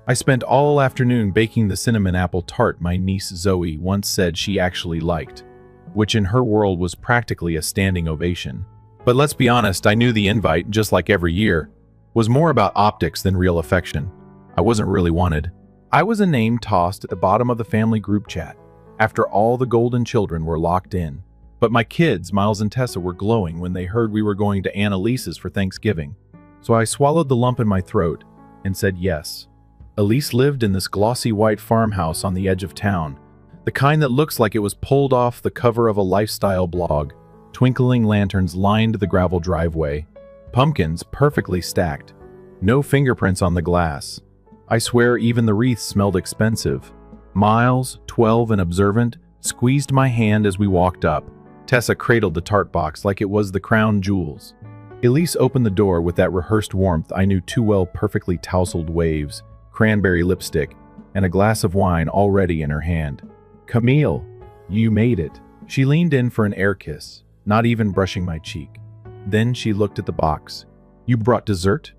I spent all afternoon baking the cinnamon apple tart my niece Zoe once said she actually liked, which in her world was practically a standing ovation. But let's be honest, I knew the invite, just like every year, was more about optics than real affection. I wasn't really wanted. I was a name tossed at the bottom of the family group chat, after all the golden children were locked in. But my kids, Miles and Tessa, were glowing when they heard we were going to Annalise's for Thanksgiving. So I swallowed the lump in my throat and said yes. Elise lived in this glossy white farmhouse on the edge of town, the kind that looks like it was pulled off the cover of a lifestyle blog. Twinkling lanterns lined the gravel driveway. Pumpkins perfectly stacked. No fingerprints on the glass. I swear even the wreath smelled expensive. Miles, 12 and observant, squeezed my hand as we walked up. Tessa cradled the tart box like it was the crown jewels. Elise opened the door with that rehearsed warmth I knew too well, perfectly tousled waves, cranberry lipstick, and a glass of wine already in her hand. "Camille, you made it." She leaned in for an air kiss, not even brushing my cheek. Then she looked at the box. "You brought dessert?"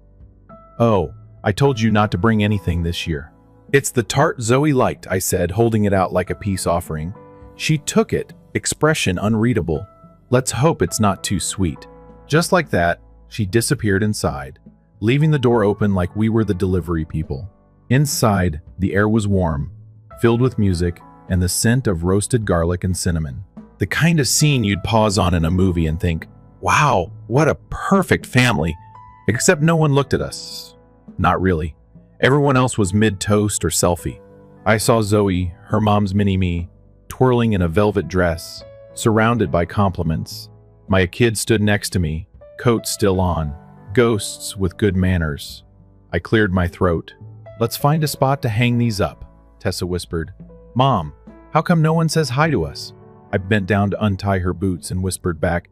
"Oh, I told you not to bring anything this year." "It's the tart Zoe liked," I said, holding it out like a peace offering. She took it, expression unreadable. "Let's hope it's not too sweet." Just like that, she disappeared inside, leaving the door open like we were the delivery people. Inside, the air was warm, filled with music and the scent of roasted garlic and cinnamon. The kind of scene you'd pause on in a movie and think, wow, what a perfect family. Except no one looked at us. Not really. Everyone else was mid-toast or selfie. I saw Zoe, her mom's mini-me, twirling in a velvet dress, surrounded by compliments. My kid stood next to me, coat still on, ghosts with good manners. I cleared my throat. "Let's find a spot to hang these up," Tessa whispered. "Mom, how come no one says hi to us?" I bent down to untie her boots and whispered back,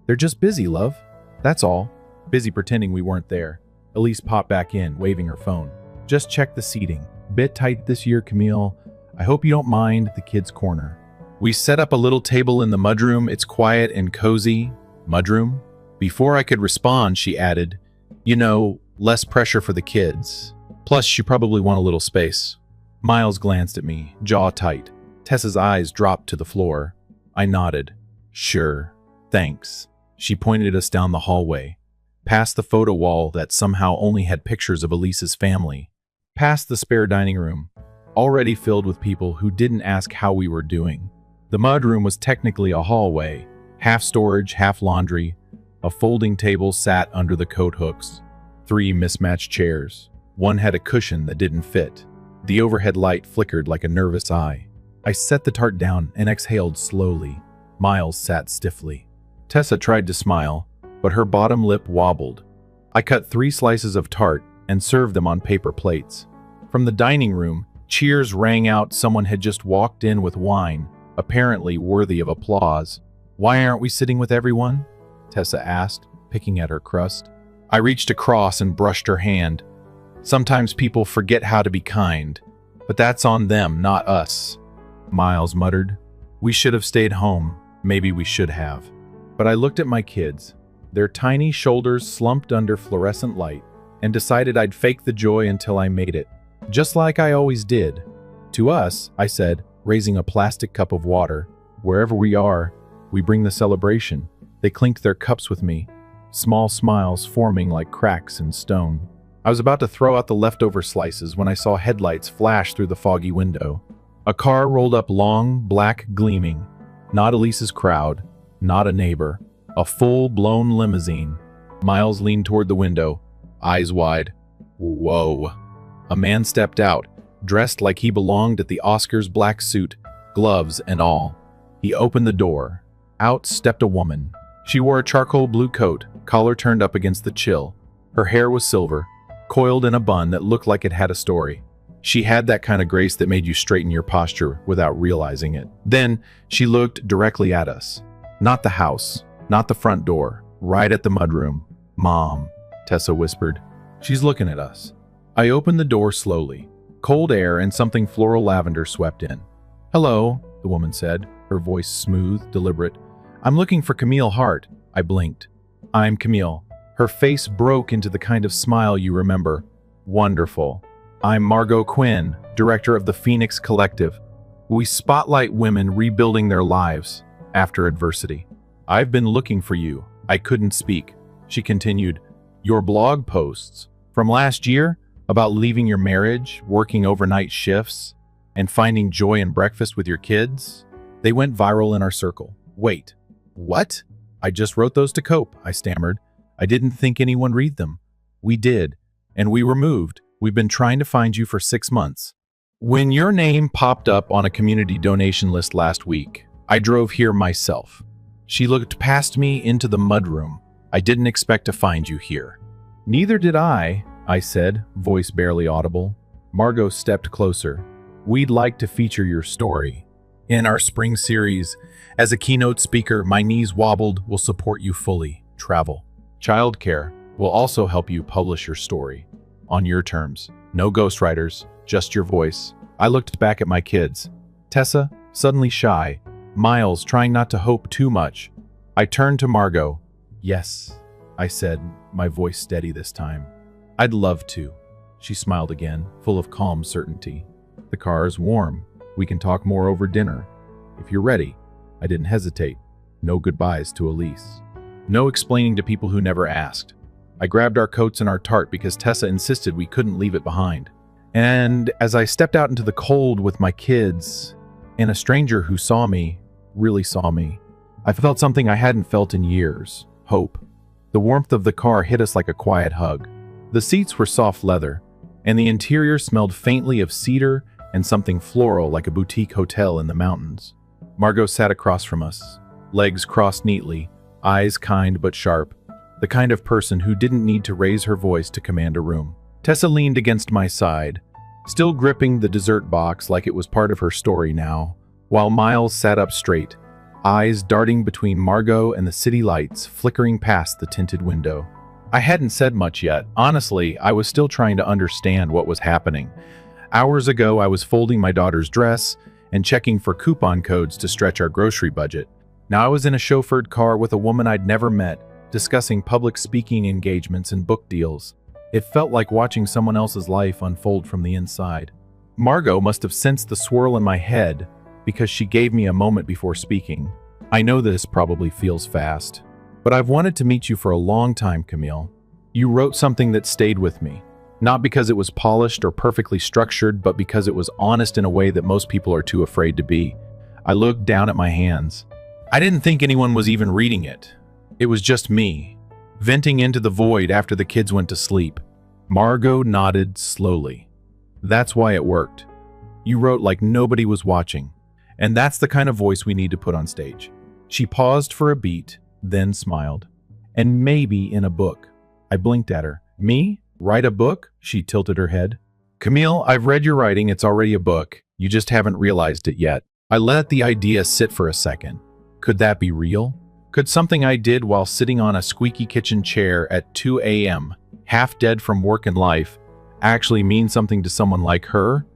"They're just busy, love. That's all." Busy pretending we weren't there. Elise popped back in, waving her phone. "Just check the seating. Bit tight this year, Camille. I hope you don't mind the kids' corner." We set up a little table in the mudroom. It's quiet and cozy. Mudroom? Before I could respond, she added, "You know, less pressure for the kids. Plus, you probably want a little space." Miles glanced at me, jaw tight. Tessa's eyes dropped to the floor. I nodded. "Sure. Thanks." She pointed us down the hallway, past the photo wall that somehow only had pictures of Elise's family, past the spare dining room, already filled with people who didn't ask how we were doing. The mudroom was technically a hallway, half storage, half laundry. A folding table sat under the coat hooks. 3 mismatched chairs. One had a cushion that didn't fit. The overhead light flickered like a nervous eye. I set the tart down and exhaled slowly. Miles sat stiffly. Tessa tried to smile, but her bottom lip wobbled. I cut 3 slices of tart and served them on paper plates. From the dining room, cheers rang out. Someone had just walked in with wine, apparently worthy of applause. "Why aren't we sitting with everyone?" Tessa asked, picking at her crust. I reached across and brushed her hand. "Sometimes people forget how to be kind, but that's on them, not us." Miles muttered, "We should have stayed home. Maybe we should have." But I looked at my kids, their tiny shoulders slumped under fluorescent light, and decided I'd fake the joy until I made it, just like I always did. "To us," I said, raising a plastic cup of water. "Wherever we are, we bring the celebration." They clinked their cups with me, small smiles forming like cracks in stone. I was about to throw out the leftover slices when I saw headlights flash through the foggy window. A car rolled up, long, black, gleaming. Not Elise's crowd, not a neighbor. A full-blown limousine. Miles leaned toward the window, eyes wide. Whoa. A man stepped out, dressed like he belonged at the Oscars, black suit, gloves and all. He opened the door. Out stepped a woman. She wore a charcoal blue coat, collar turned up against the chill. Her hair was silver, coiled in a bun that looked like it had a story. She had that kind of grace that made you straighten your posture without realizing it. Then she looked directly at us. Not the house, not the front door, right at the mudroom. "Mom," Tessa whispered. "She's looking at us." I opened the door slowly. Cold air and something floral lavender swept in. "Hello," the woman said, her voice smooth, deliberate. "I'm looking for Camille Hart." I blinked. "I'm Camille." Her face broke into the kind of smile you remember. "Wonderful. I'm Margot Quinn, director of the Phoenix Collective. We spotlight women rebuilding their lives after adversity. I've been looking for you. I couldn't speak. She continued, your blog posts from last year about leaving your marriage, working overnight shifts, and finding joy in breakfast with your kids, they went viral in our circle. Wait, what? I just wrote those to cope, I stammered. I didn't think anyone read them. We did, and we were moved. We've been trying to find you for 6 months. When your name popped up on a community donation list last week, I drove here myself. She looked past me into the mudroom. I didn't expect to find you here. Neither did I said, voice barely audible. Margot stepped closer. We'd like to feature your story in our spring series. As a keynote speaker, My Knees Wobbled will support you fully. Travel. Childcare will also help you publish your story on your terms. No ghostwriters, just your voice. I looked back at my kids. Tessa, suddenly shy. Miles, trying not to hope too much. I turned to Margot. Yes, I said, my voice steady this time. I'd love to. She smiled again, full of calm certainty. The car is warm. We can talk more over dinner. If you're ready. I didn't hesitate. No goodbyes to Elise. No explaining to people who never asked. I grabbed our coats and our tart because Tessa insisted we couldn't leave it behind. And as I stepped out into the cold with my kids, and a stranger who saw me, really saw me, I felt something I hadn't felt in years. Hope. The warmth of the car hit us like a quiet hug. The seats were soft leather, and the interior smelled faintly of cedar and something floral like a boutique hotel in the mountains. Margot sat across from us, legs crossed neatly, eyes kind but sharp, the kind of person who didn't need to raise her voice to command a room. Tessa leaned against my side, still gripping the dessert box like it was part of her story now, while Miles sat up straight, eyes darting between Margot and the city lights flickering past the tinted window. I hadn't said much yet. Honestly, I was still trying to understand what was happening. Hours ago, I was folding my daughter's dress and checking for coupon codes to stretch our grocery budget. Now I was in a chauffeured car with a woman I'd never met, discussing public speaking engagements and book deals. It felt like watching someone else's life unfold from the inside. Margot must have sensed the swirl in my head because she gave me a moment before speaking. I know this probably feels fast, but I've wanted to meet you for a long time, Camille. You wrote something that stayed with me. Not because it was polished or perfectly structured, but because it was honest in a way that most people are too afraid to be. I looked down at my hands. I didn't think anyone was even reading it. It was just me, venting into the void after the kids went to sleep. Margot nodded slowly. That's why it worked. You wrote like nobody was watching. And that's the kind of voice we need to put on stage. She paused for a beat, then smiled. And maybe in a book. I blinked at her. Me? Write a book? She tilted her head. Camille, I've read your writing. It's already a book. You just haven't realized it yet. I let the idea sit for a second. Could that be real? Could something I did while sitting on a squeaky kitchen chair at 2 a.m., half dead from work and life, actually mean something to someone like her?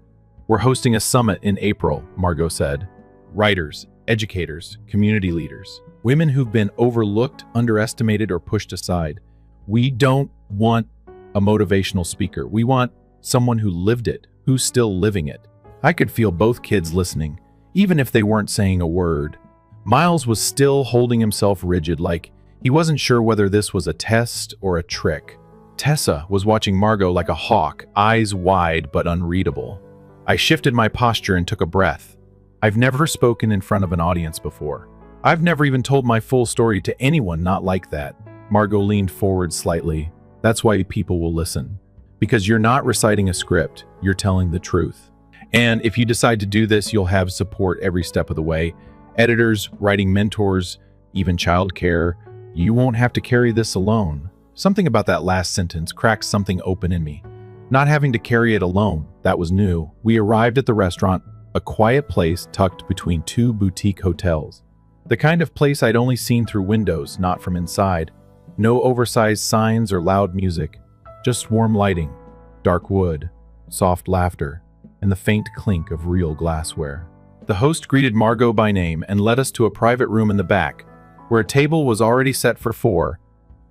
We're hosting a summit in April, Margot said. Writers, educators, community leaders, women who've been overlooked, underestimated, or pushed aside. We don't want a motivational speaker. We want someone who lived it, who's still living it. I could feel both kids listening, even if they weren't saying a word. Miles was still holding himself rigid, like he wasn't sure whether this was a test or a trick. Tessa was watching Margot like a hawk, eyes wide but unreadable. I shifted my posture and took a breath. I've never spoken in front of an audience before. I've never even told my full story to anyone not like that. Margot leaned forward slightly. That's why people will listen. Because you're not reciting a script, you're telling the truth. And if you decide to do this, you'll have support every step of the way. Editors, writing mentors, even childcare. You won't have to carry this alone. Something about that last sentence cracked something open in me. Not having to carry it alone, that was new. We arrived at the restaurant, a quiet place tucked between two boutique hotels. The kind of place I'd only seen through windows, not from inside. No oversized signs or loud music, just warm lighting, dark wood, soft laughter, and the faint clink of real glassware. The host greeted Margot by name and led us to a private room in the back, where a table was already set for 4,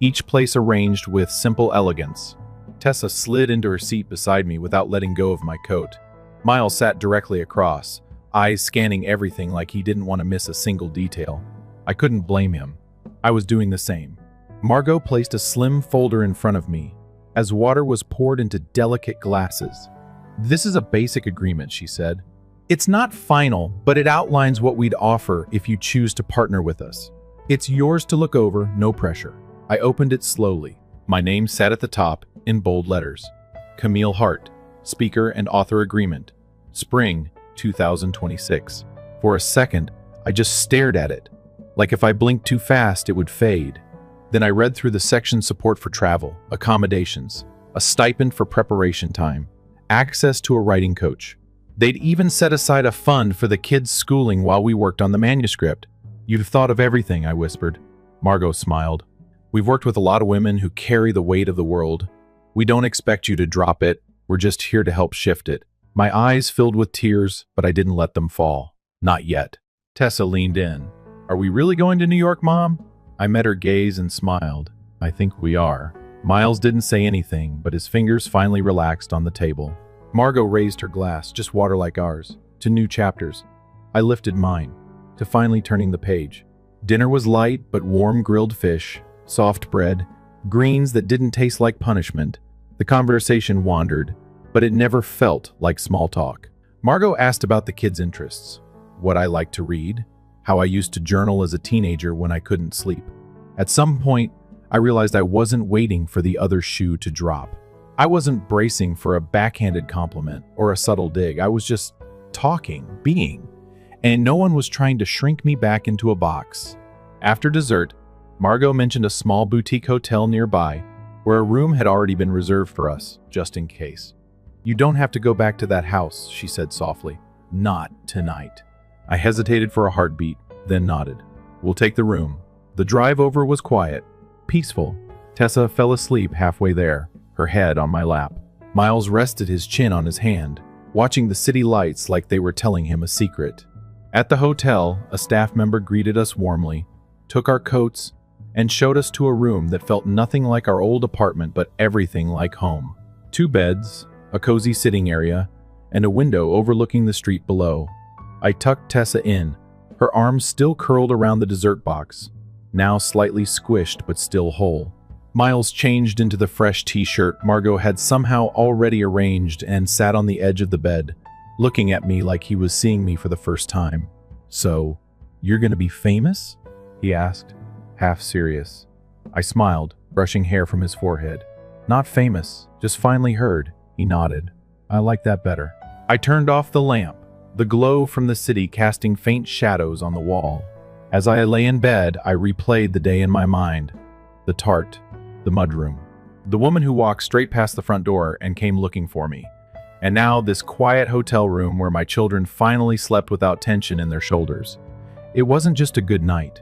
each place arranged with simple elegance. Tessa slid into her seat beside me without letting go of my coat. Miles sat directly across, eyes scanning everything like he didn't want to miss a single detail. I couldn't blame him. I was doing the same. Margot placed a slim folder in front of me, as water was poured into delicate glasses. "This is a basic agreement," she said. "It's not final, but it outlines what we'd offer if you choose to partner with us. It's yours to look over, no pressure." I opened it slowly. My name sat at the top in bold letters. Camille Hart, Speaker and Author Agreement. Spring 2026. For a second, I just stared at it, like if I blinked too fast, it would fade. Then I read through the section: support for travel, accommodations, a stipend for preparation time, access to a writing coach. They'd even set aside a fund for the kids' schooling while we worked on the manuscript. "You've thought of everything," I whispered. Margot smiled. "We've worked with a lot of women who carry the weight of the world. We don't expect you to drop it. We're just here to help shift it." My eyes filled with tears, but I didn't let them fall. Not yet. Tessa leaned in. "Are we really going to New York, Mom?" I met her gaze and smiled. "I think we are." Miles didn't say anything, but his fingers finally relaxed on the table. Margot raised her glass, just water like ours, to new chapters. I lifted mine, to finally turning the page. Dinner was light, but warm grilled fish, soft bread, greens that didn't taste like punishment. The conversation wandered, but it never felt like small talk. Margot asked about the kids' interests, what I liked to read, how I used to journal as a teenager when I couldn't sleep. At some point, I realized I wasn't waiting for the other shoe to drop. I wasn't bracing for a backhanded compliment or a subtle dig. I was just talking, being, and no one was trying to shrink me back into a box. After dessert, Margot mentioned a small boutique hotel nearby where a room had already been reserved for us, just in case. "You don't have to go back to that house," she said softly. "Not tonight." I hesitated for a heartbeat, then nodded. "We'll take the room." The drive over was quiet, peaceful. Tessa fell asleep halfway there, her head on my lap. Miles rested his chin on his hand, watching the city lights like they were telling him a secret. At the hotel, a staff member greeted us warmly, took our coats, and showed us to a room that felt nothing like our old apartment but everything like home. 2 beds, a cozy sitting area, and a window overlooking the street below. I tucked Tessa in, her arms still curled around the dessert box, now slightly squished but still whole. Miles changed into the fresh t-shirt Margot had somehow already arranged and sat on the edge of the bed, looking at me like he was seeing me for the first time. "So, you're gonna be famous?" he asked, half serious. I smiled, brushing hair from his forehead. "Not famous, just finally heard," he nodded. "I like that better." I turned off the lamp, the glow from the city casting faint shadows on the wall. As I lay in bed, I replayed the day in my mind. The tart, the mudroom, the woman who walked straight past the front door and came looking for me. And now this quiet hotel room where my children finally slept without tension in their shoulders. It wasn't just a good night.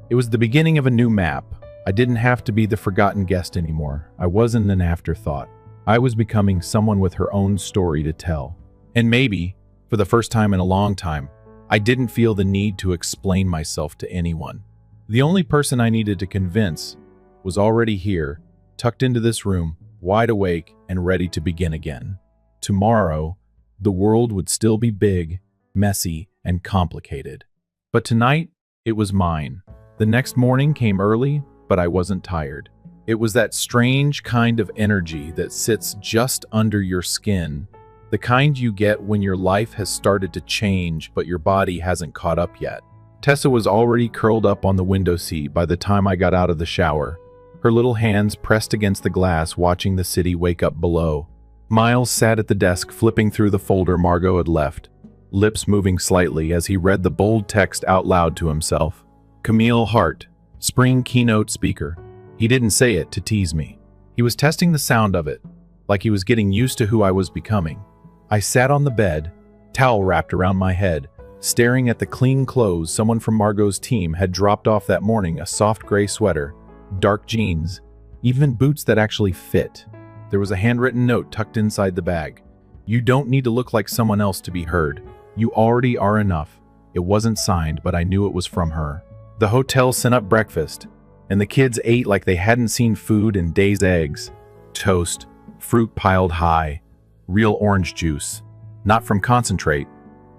It was the beginning of a new map. I didn't have to be the forgotten guest anymore. I wasn't an afterthought. I was becoming someone with her own story to tell. And maybe, for the first time in a long time, I didn't feel the need to explain myself to anyone. The only person I needed to convince was already here, tucked into this room, wide awake and ready to begin again. Tomorrow, the world would still be big, messy, and complicated. But tonight, it was mine. The next morning came early, but I wasn't tired. It was that strange kind of energy that sits just under your skin, the kind you get when your life has started to change but your body hasn't caught up yet. Tessa was already curled up on the window seat by the time I got out of the shower, her little hands pressed against the glass watching the city wake up below. Miles sat at the desk flipping through the folder Margot had left, lips moving slightly as he read the bold text out loud to himself. Camille Hart, Spring Keynote Speaker. He didn't say it to tease me. He was testing the sound of it, like he was getting used to who I was becoming. I sat on the bed, towel wrapped around my head, staring at the clean clothes someone from Margot's team had dropped off that morning, a soft gray sweater, dark jeans, even boots that actually fit. There was a handwritten note tucked inside the bag. "You don't need to look like someone else to be heard. You already are enough." It wasn't signed, but I knew it was from her. The hotel sent up breakfast, and the kids ate like they hadn't seen food in days. Eggs, toast, fruit piled high, real orange juice, not from concentrate,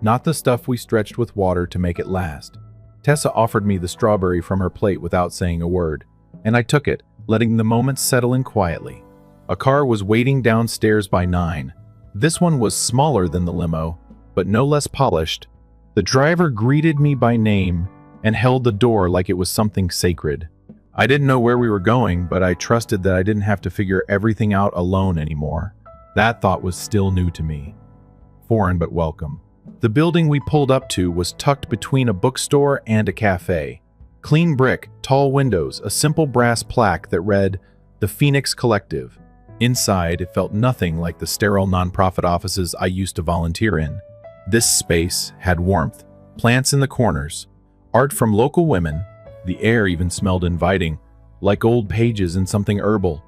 not the stuff we stretched with water to make it last. Tessa offered me the strawberry from her plate without saying a word, and I took it, letting the moment settle in quietly. A car was waiting downstairs by 9. This one was smaller than the limo, but no less polished. The driver greeted me by name and held the door like it was something sacred. I didn't know where we were going, but I trusted that I didn't have to figure everything out alone anymore. That thought was still new to me. Foreign but welcome. The building we pulled up to was tucked between a bookstore and a cafe. Clean brick, tall windows, a simple brass plaque that read, "The Phoenix Collective." Inside, it felt nothing like the sterile nonprofit offices I used to volunteer in. This space had warmth, plants in the corners, art from local women. The air even smelled inviting, like old pages in something herbal.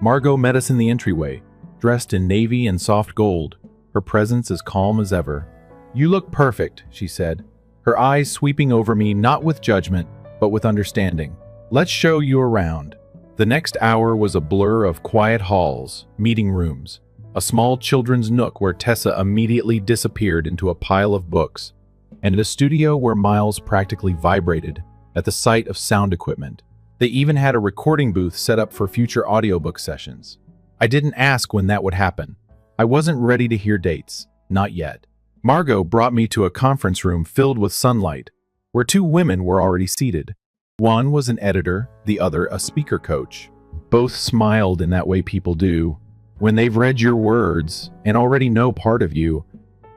Margot met us in the entryway, dressed in navy and soft gold, her presence as calm as ever. "You look perfect," she said, her eyes sweeping over me not with judgment, but with understanding. "Let's show you around." The next hour was a blur of quiet halls, meeting rooms, a small children's nook where Tessa immediately disappeared into a pile of books, and a studio where Miles practically vibrated at the sight of sound equipment. They even had a recording booth set up for future audiobook sessions. I didn't ask when that would happen. I wasn't ready to hear dates, not yet. Margot brought me to a conference room filled with sunlight, where 2 women were already seated. One was an editor, the other a speaker coach. Both smiled in that way people do. When they've read your words and already know part of you,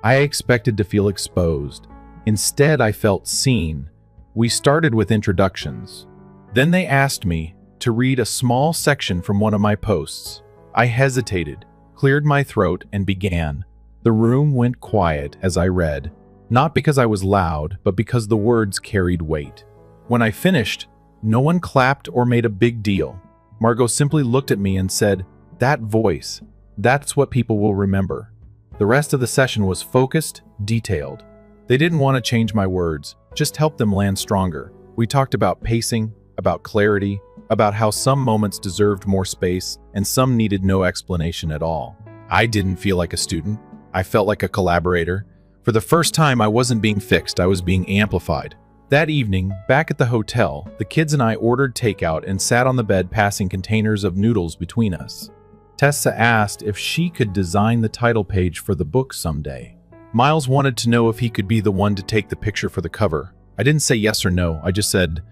I expected to feel exposed. Instead, I felt seen. We started with introductions. Then they asked me to read a small section from one of my posts. I hesitated, cleared my throat, and began. The room went quiet as I read, not because I was loud, but because the words carried weight. When I finished, no one clapped or made a big deal. Margot simply looked at me and said, "That voice, that's what people will remember." The rest of the session was focused, detailed. They didn't want to change my words, just help them land stronger. We talked about pacing, about clarity, about how some moments deserved more space and some needed no explanation at all. I didn't feel like a student. I felt like a collaborator. For the first time, I wasn't being fixed, I was being amplified. That evening, back at the hotel, the kids and I ordered takeout and sat on the bed passing containers of noodles between us. Tessa asked if she could design the title page for the book someday. Miles wanted to know if he could be the one to take the picture for the cover. I didn't say yes or no, I just said,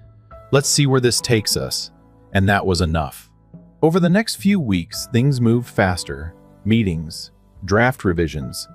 "Let's see where this takes us." And that was enough. Over the next few weeks, things moved faster. Meetings, draft revisions,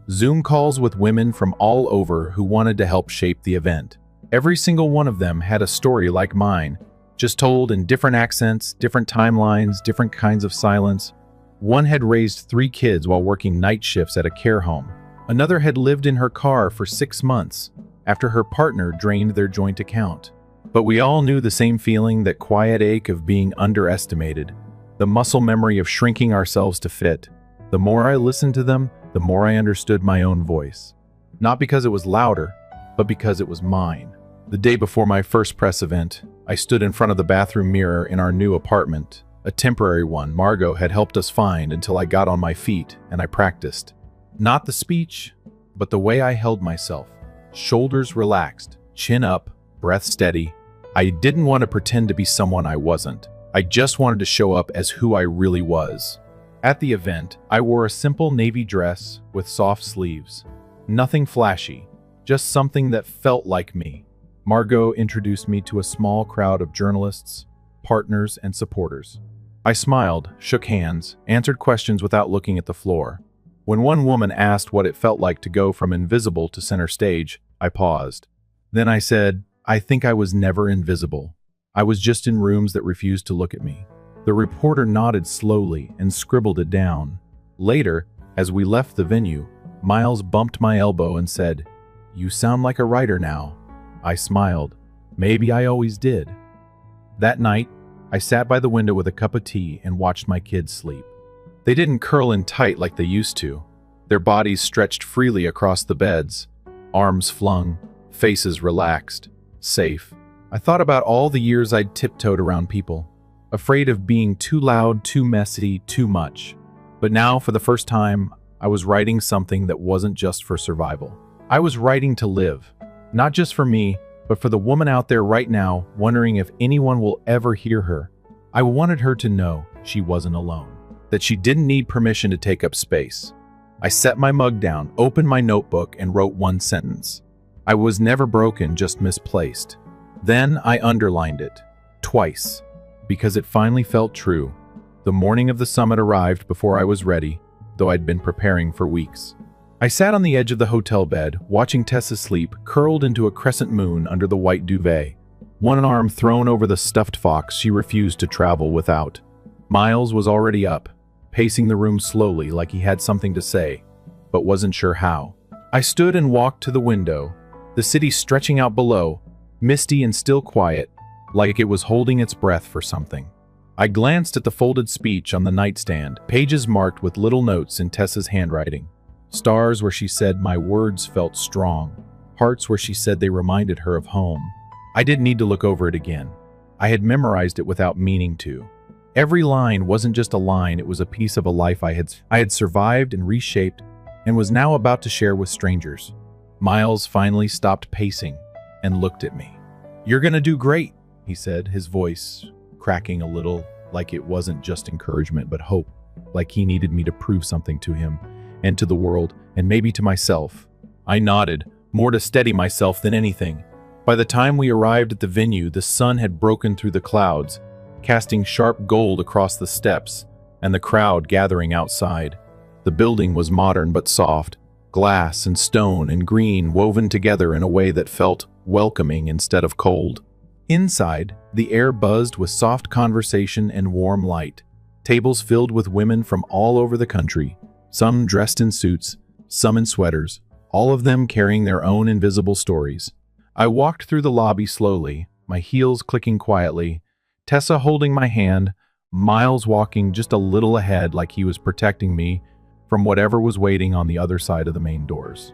Zoom calls with women from all over who wanted to help shape the event. Every single one of them had a story like mine, just told in different accents, different timelines, different kinds of silence. One had raised 3 kids while working night shifts at a care home. Another had lived in her car for 6 months after her partner drained their joint account. But we all knew the same feeling, that quiet ache of being underestimated, the muscle memory of shrinking ourselves to fit. The more I listened to them, the more I understood my own voice. Not because it was louder, but because it was mine. The day before my first press event, I stood in front of the bathroom mirror in our new apartment, a temporary one Margot had helped us find, until I got on my feet and I practiced. Not the speech, but the way I held myself. Shoulders relaxed, chin up, breath steady. I didn't want to pretend to be someone I wasn't. I just wanted to show up as who I really was. At the event, I wore a simple navy dress with soft sleeves. Nothing flashy, just something that felt like me. Margot introduced me to a small crowd of journalists, partners, and supporters. I smiled, shook hands, answered questions without looking at the floor. When one woman asked what it felt like to go from invisible to center stage, I paused. Then I said, "I think I was never invisible. I was just in rooms that refused to look at me." The reporter nodded slowly and scribbled it down. Later, as we left the venue, Miles bumped my elbow and said, "You sound like a writer now." I smiled. Maybe I always did. That night, I sat by the window with a cup of tea and watched my kids sleep. They didn't curl in tight like they used to. Their bodies stretched freely across the beds, arms flung, faces relaxed, safe. I thought about all the years I'd tiptoed around people, afraid of being too loud, too messy, too much. But now, for the first time, I was writing something that wasn't just for survival. I was writing to live, not just for me, but for the woman out there right now wondering if anyone will ever hear her. I wanted her to know she wasn't alone, that she didn't need permission to take up space. I set my mug down, opened my notebook, and wrote one sentence. I was never broken, just misplaced. Then I underlined it, twice, because it finally felt true. The morning of the summit arrived before I was ready, though I'd been preparing for weeks. I sat on the edge of the hotel bed, watching Tessa sleep, curled into a crescent moon under the white duvet, one arm thrown over the stuffed fox she refused to travel without. Miles was already up, pacing the room slowly like he had something to say, but wasn't sure how. I stood and walked to the window, the city stretching out below, misty and still quiet, like it was holding its breath for something. I glanced at the folded speech on the nightstand, pages marked with little notes in Tessa's handwriting. Stars where she said my words felt strong, hearts where she said they reminded her of home. I didn't need to look over it again. I had memorized it without meaning to. Every line wasn't just a line, it was a piece of a life I had survived and reshaped and was now about to share with strangers. Miles finally stopped pacing and looked at me. "You're gonna do great," he said, his voice cracking a little, like it wasn't just encouragement but hope, like he needed me to prove something to him and to the world and maybe to myself. I nodded, more to steady myself than anything. By the time we arrived at the venue, the sun had broken through the clouds, casting sharp gold across the steps and the crowd gathering outside. The building was modern but soft, glass and stone and green woven together in a way that felt welcoming instead of cold. Inside, the air buzzed with soft conversation and warm light. Tables filled with women from all over the country, some dressed in suits, some in sweaters, all of them carrying their own invisible stories. I walked through the lobby slowly, my heels clicking quietly, Tessa holding my hand, Miles walking just a little ahead like he was protecting me from whatever was waiting on the other side of the main doors.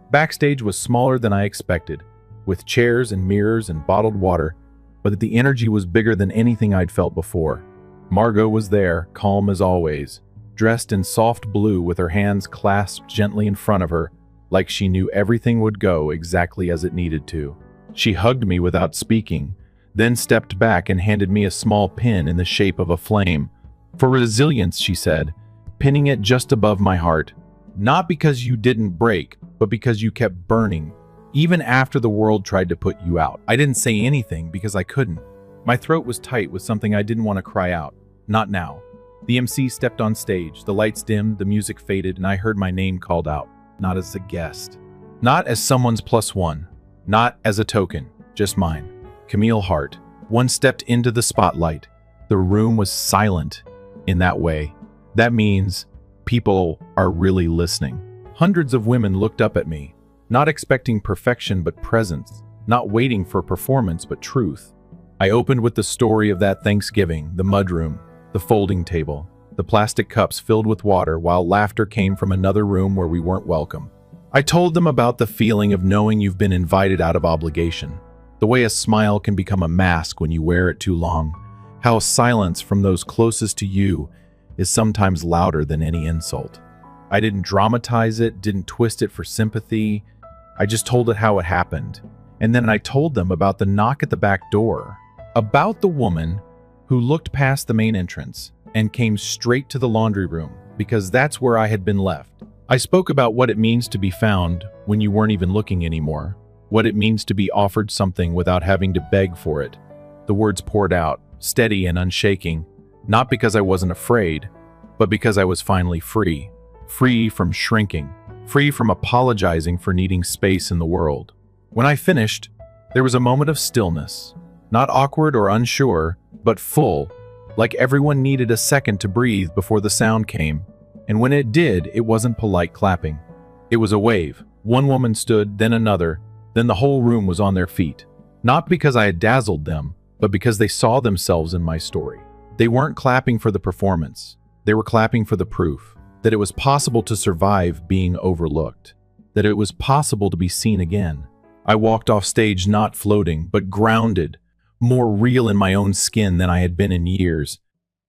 Backstage was smaller than I expected, with chairs and mirrors and bottled water, but the energy was bigger than anything I'd felt before. Margot was there, calm as always, dressed in soft blue with her hands clasped gently in front of her, like she knew everything would go exactly as it needed to. She hugged me without speaking, then stepped back and handed me a small pin in the shape of a flame. "For resilience," she said, pinning it just above my heart. "Not because you didn't break, but because you kept burning, even after the world tried to put you out." I didn't say anything because I couldn't. My throat was tight with something I didn't want to cry out. Not now. The MC stepped on stage, the lights dimmed, the music faded, and I heard my name called out. Not as a guest. Not as someone's plus one. Not as a token. Just mine. Camille Hart. One stepped into the spotlight. The room was silent in that way. That means people are really listening. Hundreds of women looked up at me, not expecting perfection but presence, not waiting for performance but truth. I opened with the story of that Thanksgiving, the mudroom, the folding table, the plastic cups filled with water while laughter came from another room where we weren't welcome. I told them about the feeling of knowing you've been invited out of obligation, the way a smile can become a mask when you wear it too long, how silence from those closest to you is sometimes louder than any insult. I didn't dramatize it, didn't twist it for sympathy. I just told it how it happened. And then I told them about the knock at the back door, about the woman who looked past the main entrance and came straight to the laundry room, because that's where I had been left. I spoke about what it means to be found when you weren't even looking anymore, what it means to be offered something without having to beg for it. The words poured out, steady and unshaking, not because I wasn't afraid, but because I was finally free. Free from shrinking, free from apologizing for needing space in the world. When I finished, there was a moment of stillness, not awkward or unsure, but full, like everyone needed a second to breathe before the sound came. And when it did, it wasn't polite clapping. It was a wave. One woman stood, then another, then the whole room was on their feet. Not because I had dazzled them, but because they saw themselves in my story. They weren't clapping for the performance. They were clapping for the proof that it was possible to survive being overlooked, that it was possible to be seen again. I walked off stage not floating, but grounded, more real in my own skin than I had been in years.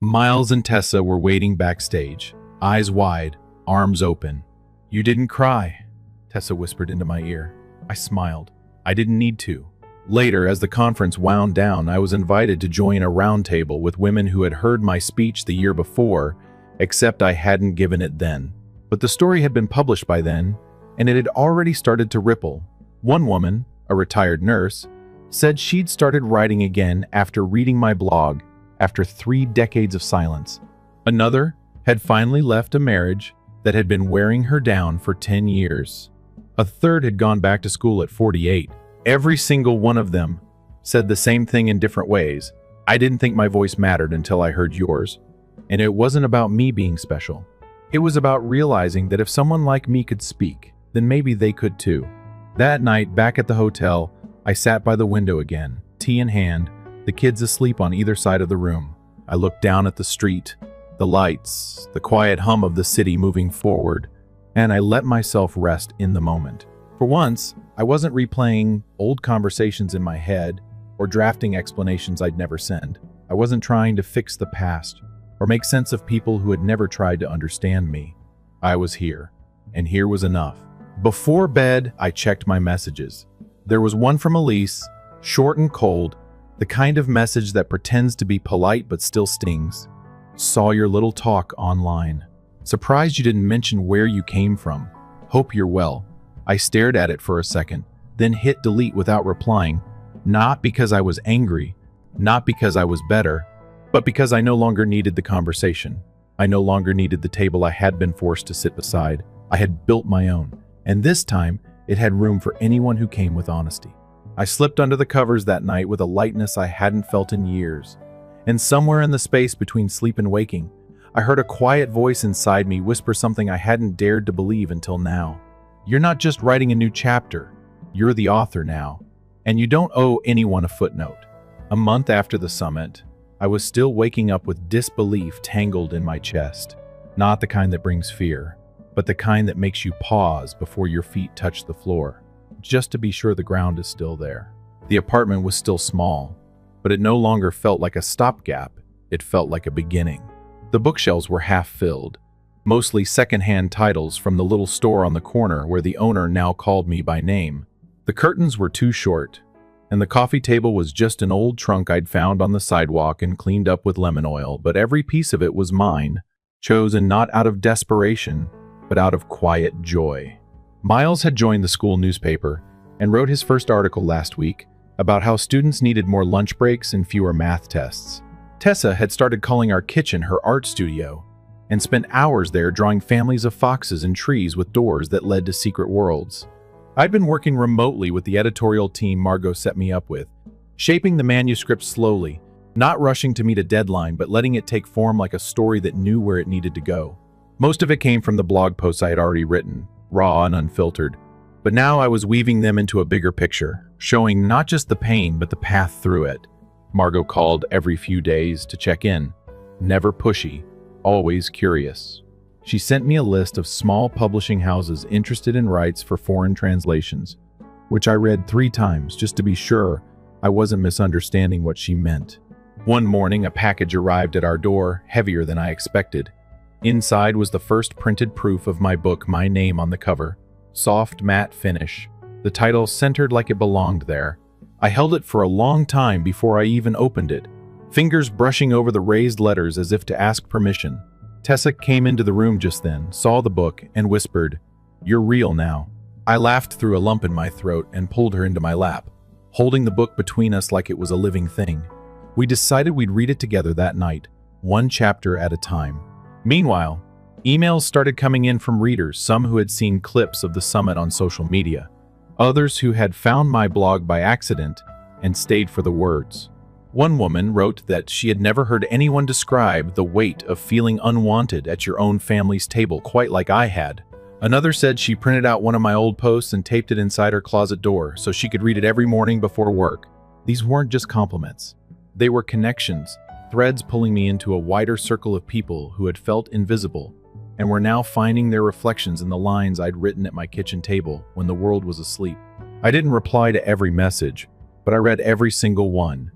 Miles and Tessa were waiting backstage. eyes wide, arms open. "You didn't cry," Tessa whispered into my ear. I smiled. I didn't need to. Later, as the conference wound down, I was invited to join a round table with women who had heard my speech the year before, except I hadn't given it then. But the story had been published by then, and it had already started to ripple. One woman, a retired nurse, said she'd started writing again after reading my blog after 3 decades of silence. Another had finally left a marriage that had been wearing her down for 10 years. A third had gone back to school at 48. Every single one of them said the same thing in different ways. "I didn't think my voice mattered until I heard yours." And it wasn't about me being special. It was about realizing that if someone like me could speak, then maybe they could too. That night, back at the hotel, I sat by the window again, tea in hand, the kids asleep on either side of the room. I looked down at the street, the lights, the quiet hum of the city moving forward, and I let myself rest in the moment. For once, I wasn't replaying old conversations in my head or drafting explanations I'd never send. I wasn't trying to fix the past or make sense of people who had never tried to understand me. I was here, and here was enough. Before bed, I checked my messages. There was one from Elise, short and cold, the kind of message that pretends to be polite but still stings. "Saw your little talk online. Surprised you didn't mention where you came from. Hope you're well." I stared at it for a second, then hit delete without replying, not because I was angry, not because I was better, but because I no longer needed the conversation. I no longer needed the table I had been forced to sit beside. I had built my own, and this time it had room for anyone who came with honesty. I slipped under the covers that night with a lightness I hadn't felt in years. And somewhere in the space between sleep and waking, I heard a quiet voice inside me whisper something I hadn't dared to believe until now. "You're not just writing a new chapter, you're the author now, and you don't owe anyone a footnote." A month after the summit, I was still waking up with disbelief tangled in my chest. Not the kind that brings fear, but the kind that makes you pause before your feet touch the floor, just to be sure the ground is still there. The apartment was still small, but it no longer felt like a stopgap, it felt like a beginning. The bookshelves were half filled, mostly secondhand titles from the little store on the corner where the owner now called me by name. The curtains were too short, and the coffee table was just an old trunk I'd found on the sidewalk and cleaned up with lemon oil, but every piece of it was mine, chosen not out of desperation, but out of quiet joy. Miles had joined the school newspaper and wrote his first article last week about how students needed more lunch breaks and fewer math tests. Tessa had started calling our kitchen her art studio and spent hours there drawing families of foxes and trees with doors that led to secret worlds. I'd been working remotely with the editorial team Margot set me up with, shaping the manuscript slowly, not rushing to meet a deadline, but letting it take form like a story that knew where it needed to go. Most of it came from the blog posts I had already written, raw and unfiltered. But now I was weaving them into a bigger picture, showing not just the pain, but the path through it. Margot called every few days to check in, never pushy, always curious. She sent me a list of small publishing houses interested in rights for foreign translations, which I read 3 times just to be sure I wasn't misunderstanding what she meant. One morning, a package arrived at our door, heavier than I expected. Inside was the first printed proof of my book, my name on the cover. Soft matte finish, the title centered like it belonged there. I held it for a long time before I even opened it, fingers brushing over the raised letters as if to ask permission. Tessa came into the room just then, saw the book, and whispered, "You're real now." I laughed through a lump in my throat and pulled her into my lap, holding the book between us like it was a living thing. We decided we'd read it together that night, one chapter at a time. Meanwhile, emails started coming in from readers, some who had seen clips of the summit on social media, others who had found my blog by accident and stayed for the words. One woman wrote that she had never heard anyone describe the weight of feeling unwanted at your own family's table quite like I had. Another said she printed out one of my old posts and taped it inside her closet door so she could read it every morning before work. These weren't just compliments. They were connections, threads pulling me into a wider circle of people who had felt invisible and were now finding their reflections in the lines I'd written at my kitchen table when the world was asleep. I didn't reply to every message, but I read every single one.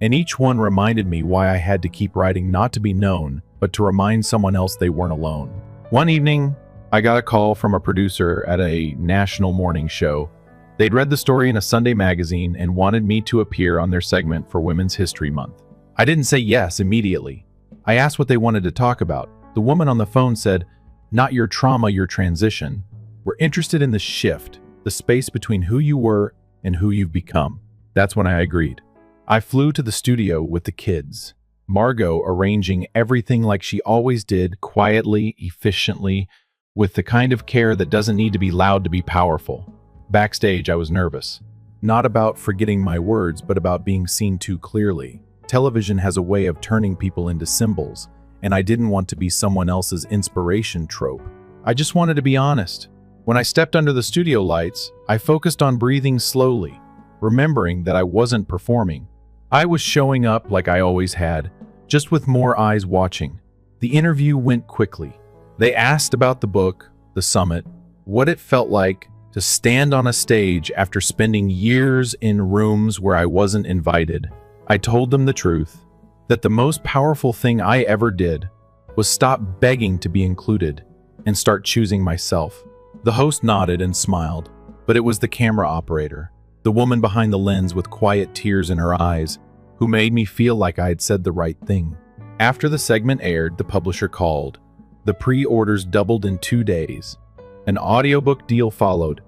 And each one reminded me why I had to keep writing, not to be known, but to remind someone else they weren't alone. One evening, I got a call from a producer at a national morning show. They'd read the story in a Sunday magazine and wanted me to appear on their segment for Women's History Month. I didn't say yes immediately. I asked what they wanted to talk about. The woman on the phone said, "Not your trauma, your transition. We're interested in the shift, the space between who you were and who you've become." That's when I agreed. I flew to the studio with the kids, Margot arranging everything like she always did, quietly, efficiently, with the kind of care that doesn't need to be loud to be powerful. Backstage, I was nervous. Not about forgetting my words, but about being seen too clearly. Television has a way of turning people into symbols, and I didn't want to be someone else's inspiration trope. I just wanted to be honest. When I stepped under the studio lights, I focused on breathing slowly, remembering that I wasn't performing. I was showing up like I always had, just with more eyes watching. The interview went quickly. They asked about the book, the summit, what it felt like to stand on a stage after spending years in rooms where I wasn't invited. I told them the truth, that the most powerful thing I ever did was stop begging to be included and start choosing myself. The host nodded and smiled, but it was the camera operator, the woman behind the lens with quiet tears in her eyes, who made me feel like I had said the right thing. After the segment aired, the publisher called. The pre-orders doubled in 2 days. An audiobook deal followed,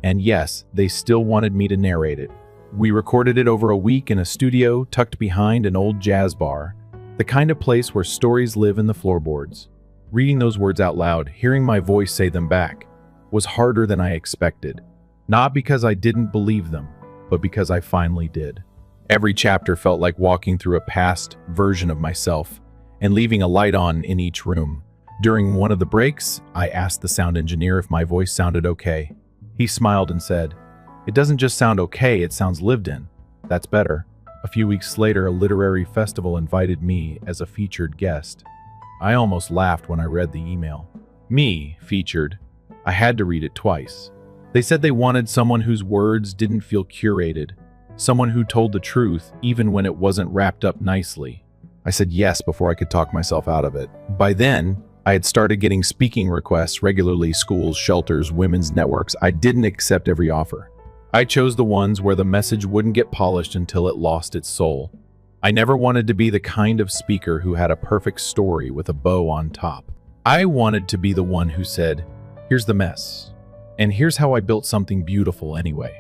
and yes, they still wanted me to narrate it. We recorded it over a week in a studio tucked behind an old jazz bar, the kind of place where stories live in the floorboards. Reading those words out loud, hearing my voice say them back, was harder than I expected. Not because I didn't believe them, but because I finally did. Every chapter felt like walking through a past version of myself and leaving a light on in each room. During one of the breaks, I asked the sound engineer if my voice sounded okay. He smiled and said, "It doesn't just sound okay, it sounds lived in. That's better." A few weeks later, a literary festival invited me as a featured guest. I almost laughed when I read the email. Me, featured. I had to read it twice. They said they wanted someone whose words didn't feel curated, someone who told the truth even when it wasn't wrapped up nicely. I said yes before I could talk myself out of it. By then, I had started getting speaking requests regularly, schools, shelters, women's networks. I didn't accept every offer. I chose the ones where the message wouldn't get polished until it lost its soul. I never wanted to be the kind of speaker who had a perfect story with a bow on top. I wanted to be the one who said, "Here's the mess, and here's how I built something beautiful anyway."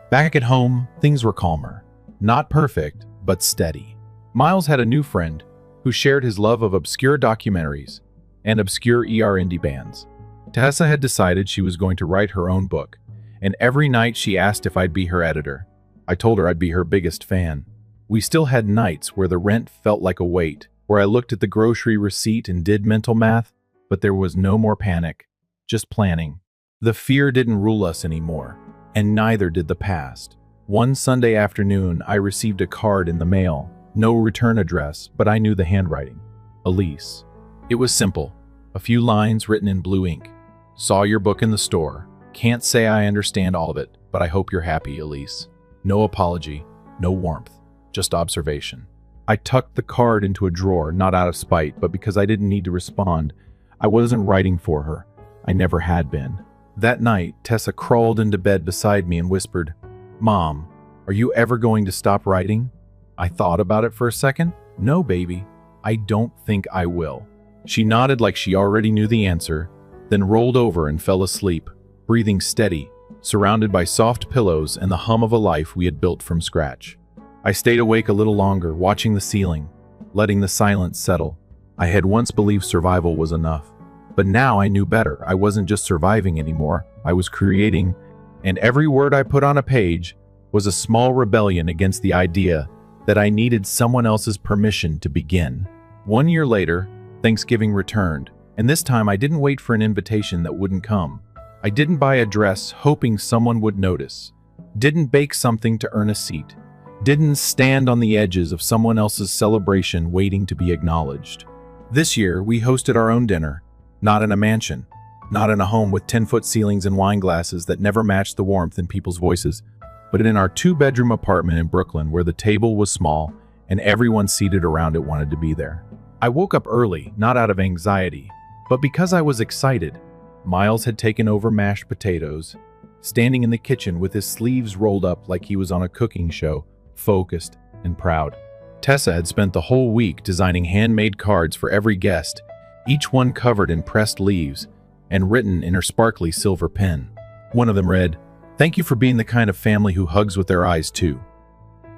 Back at home, things were calmer. Not perfect, but steady. Miles had a new friend who shared his love of obscure documentaries and obscure indie bands. Tessa had decided she was going to write her own book, and every night she asked if I'd be her editor. I told her I'd be her biggest fan. We still had nights where the rent felt like a weight, where I looked at the grocery receipt and did mental math, but there was no more panic, just planning. The fear didn't rule us anymore, and neither did the past. One Sunday afternoon, I received a card in the mail. No return address, but I knew the handwriting. Elise. It was simple. A few lines written in blue ink. "Saw your book in the store. Can't say I understand all of it, but I hope you're happy, Elise." No apology, no warmth, just observation. I tucked the card into a drawer, not out of spite, but because I didn't need to respond. I wasn't writing for her. I never had been. That night, Tessa crawled into bed beside me and whispered, "Mom, are you ever going to stop writing?" I thought about it for a second. "No, baby, I don't think I will." She nodded like she already knew the answer, then rolled over and fell asleep, breathing steady, surrounded by soft pillows and the hum of a life we had built from scratch. I stayed awake a little longer, watching the ceiling, letting the silence settle. I had once believed survival was enough, but now I knew better. I wasn't just surviving anymore, I was creating, and every word I put on a page was a small rebellion against the idea that I needed someone else's permission to begin. 1 year later, Thanksgiving returned, and this time I didn't wait for an invitation that wouldn't come. I didn't buy a dress hoping someone would notice, didn't bake something to earn a seat, didn't stand on the edges of someone else's celebration waiting to be acknowledged. This year, we hosted our own dinner, not in a mansion, not in a home with 10-foot ceilings and wine glasses that never matched the warmth in people's voices, but in our 2-bedroom apartment in Brooklyn where the table was small and everyone seated around it wanted to be there. I woke up early, not out of anxiety, But because I was excited, Miles had taken over mashed potatoes, standing in the kitchen with his sleeves rolled up like he was on a cooking show, focused and proud. Tessa had spent the whole week designing handmade cards for every guest, each one covered in pressed leaves and written in her sparkly silver pen. One of them read, "Thank you for being the kind of family who hugs with their eyes too."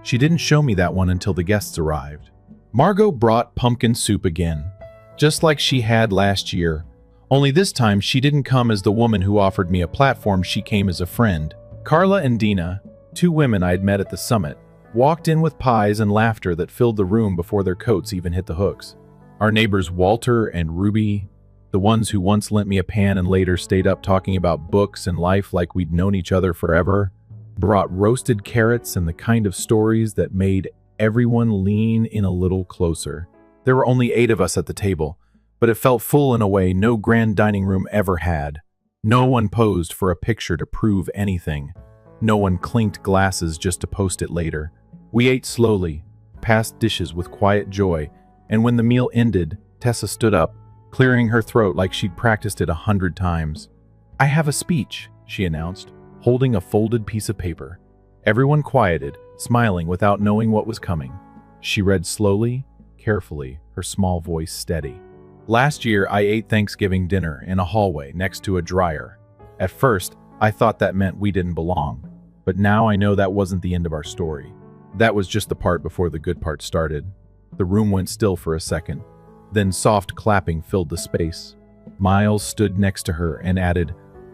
She didn't show me that one until the guests arrived. Margot brought pumpkin soup again, just like she had last year, only this time she didn't come as the woman who offered me a platform, she came as a friend. Carla and Dina, two women I had met at the summit, walked in with pies and laughter that filled the room before their coats even hit the hooks. Our neighbors Walter and Ruby, the ones who once lent me a pan and later stayed up talking about books and life like we'd known each other forever, brought roasted carrots and the kind of stories that made everyone lean in a little closer. There were only 8 of us at the table, but it felt full in a way no grand dining room ever had. No one posed for a picture to prove anything. No one clinked glasses just to post it later. We ate slowly, passed dishes with quiet joy, and when the meal ended, Tessa stood up, clearing her throat like she'd practiced it 100 times. "I have a speech," she announced, holding a folded piece of paper. Everyone quieted, smiling without knowing what was coming. She read slowly, carefully, her small voice steady. "Last year, I ate Thanksgiving dinner in a hallway next to a dryer. At first, I thought that meant we didn't belong, but now I know that wasn't the end of our story. That was just the part before the good part started." The room went still for a second. Then soft clapping filled the space. Miles stood next to her and added,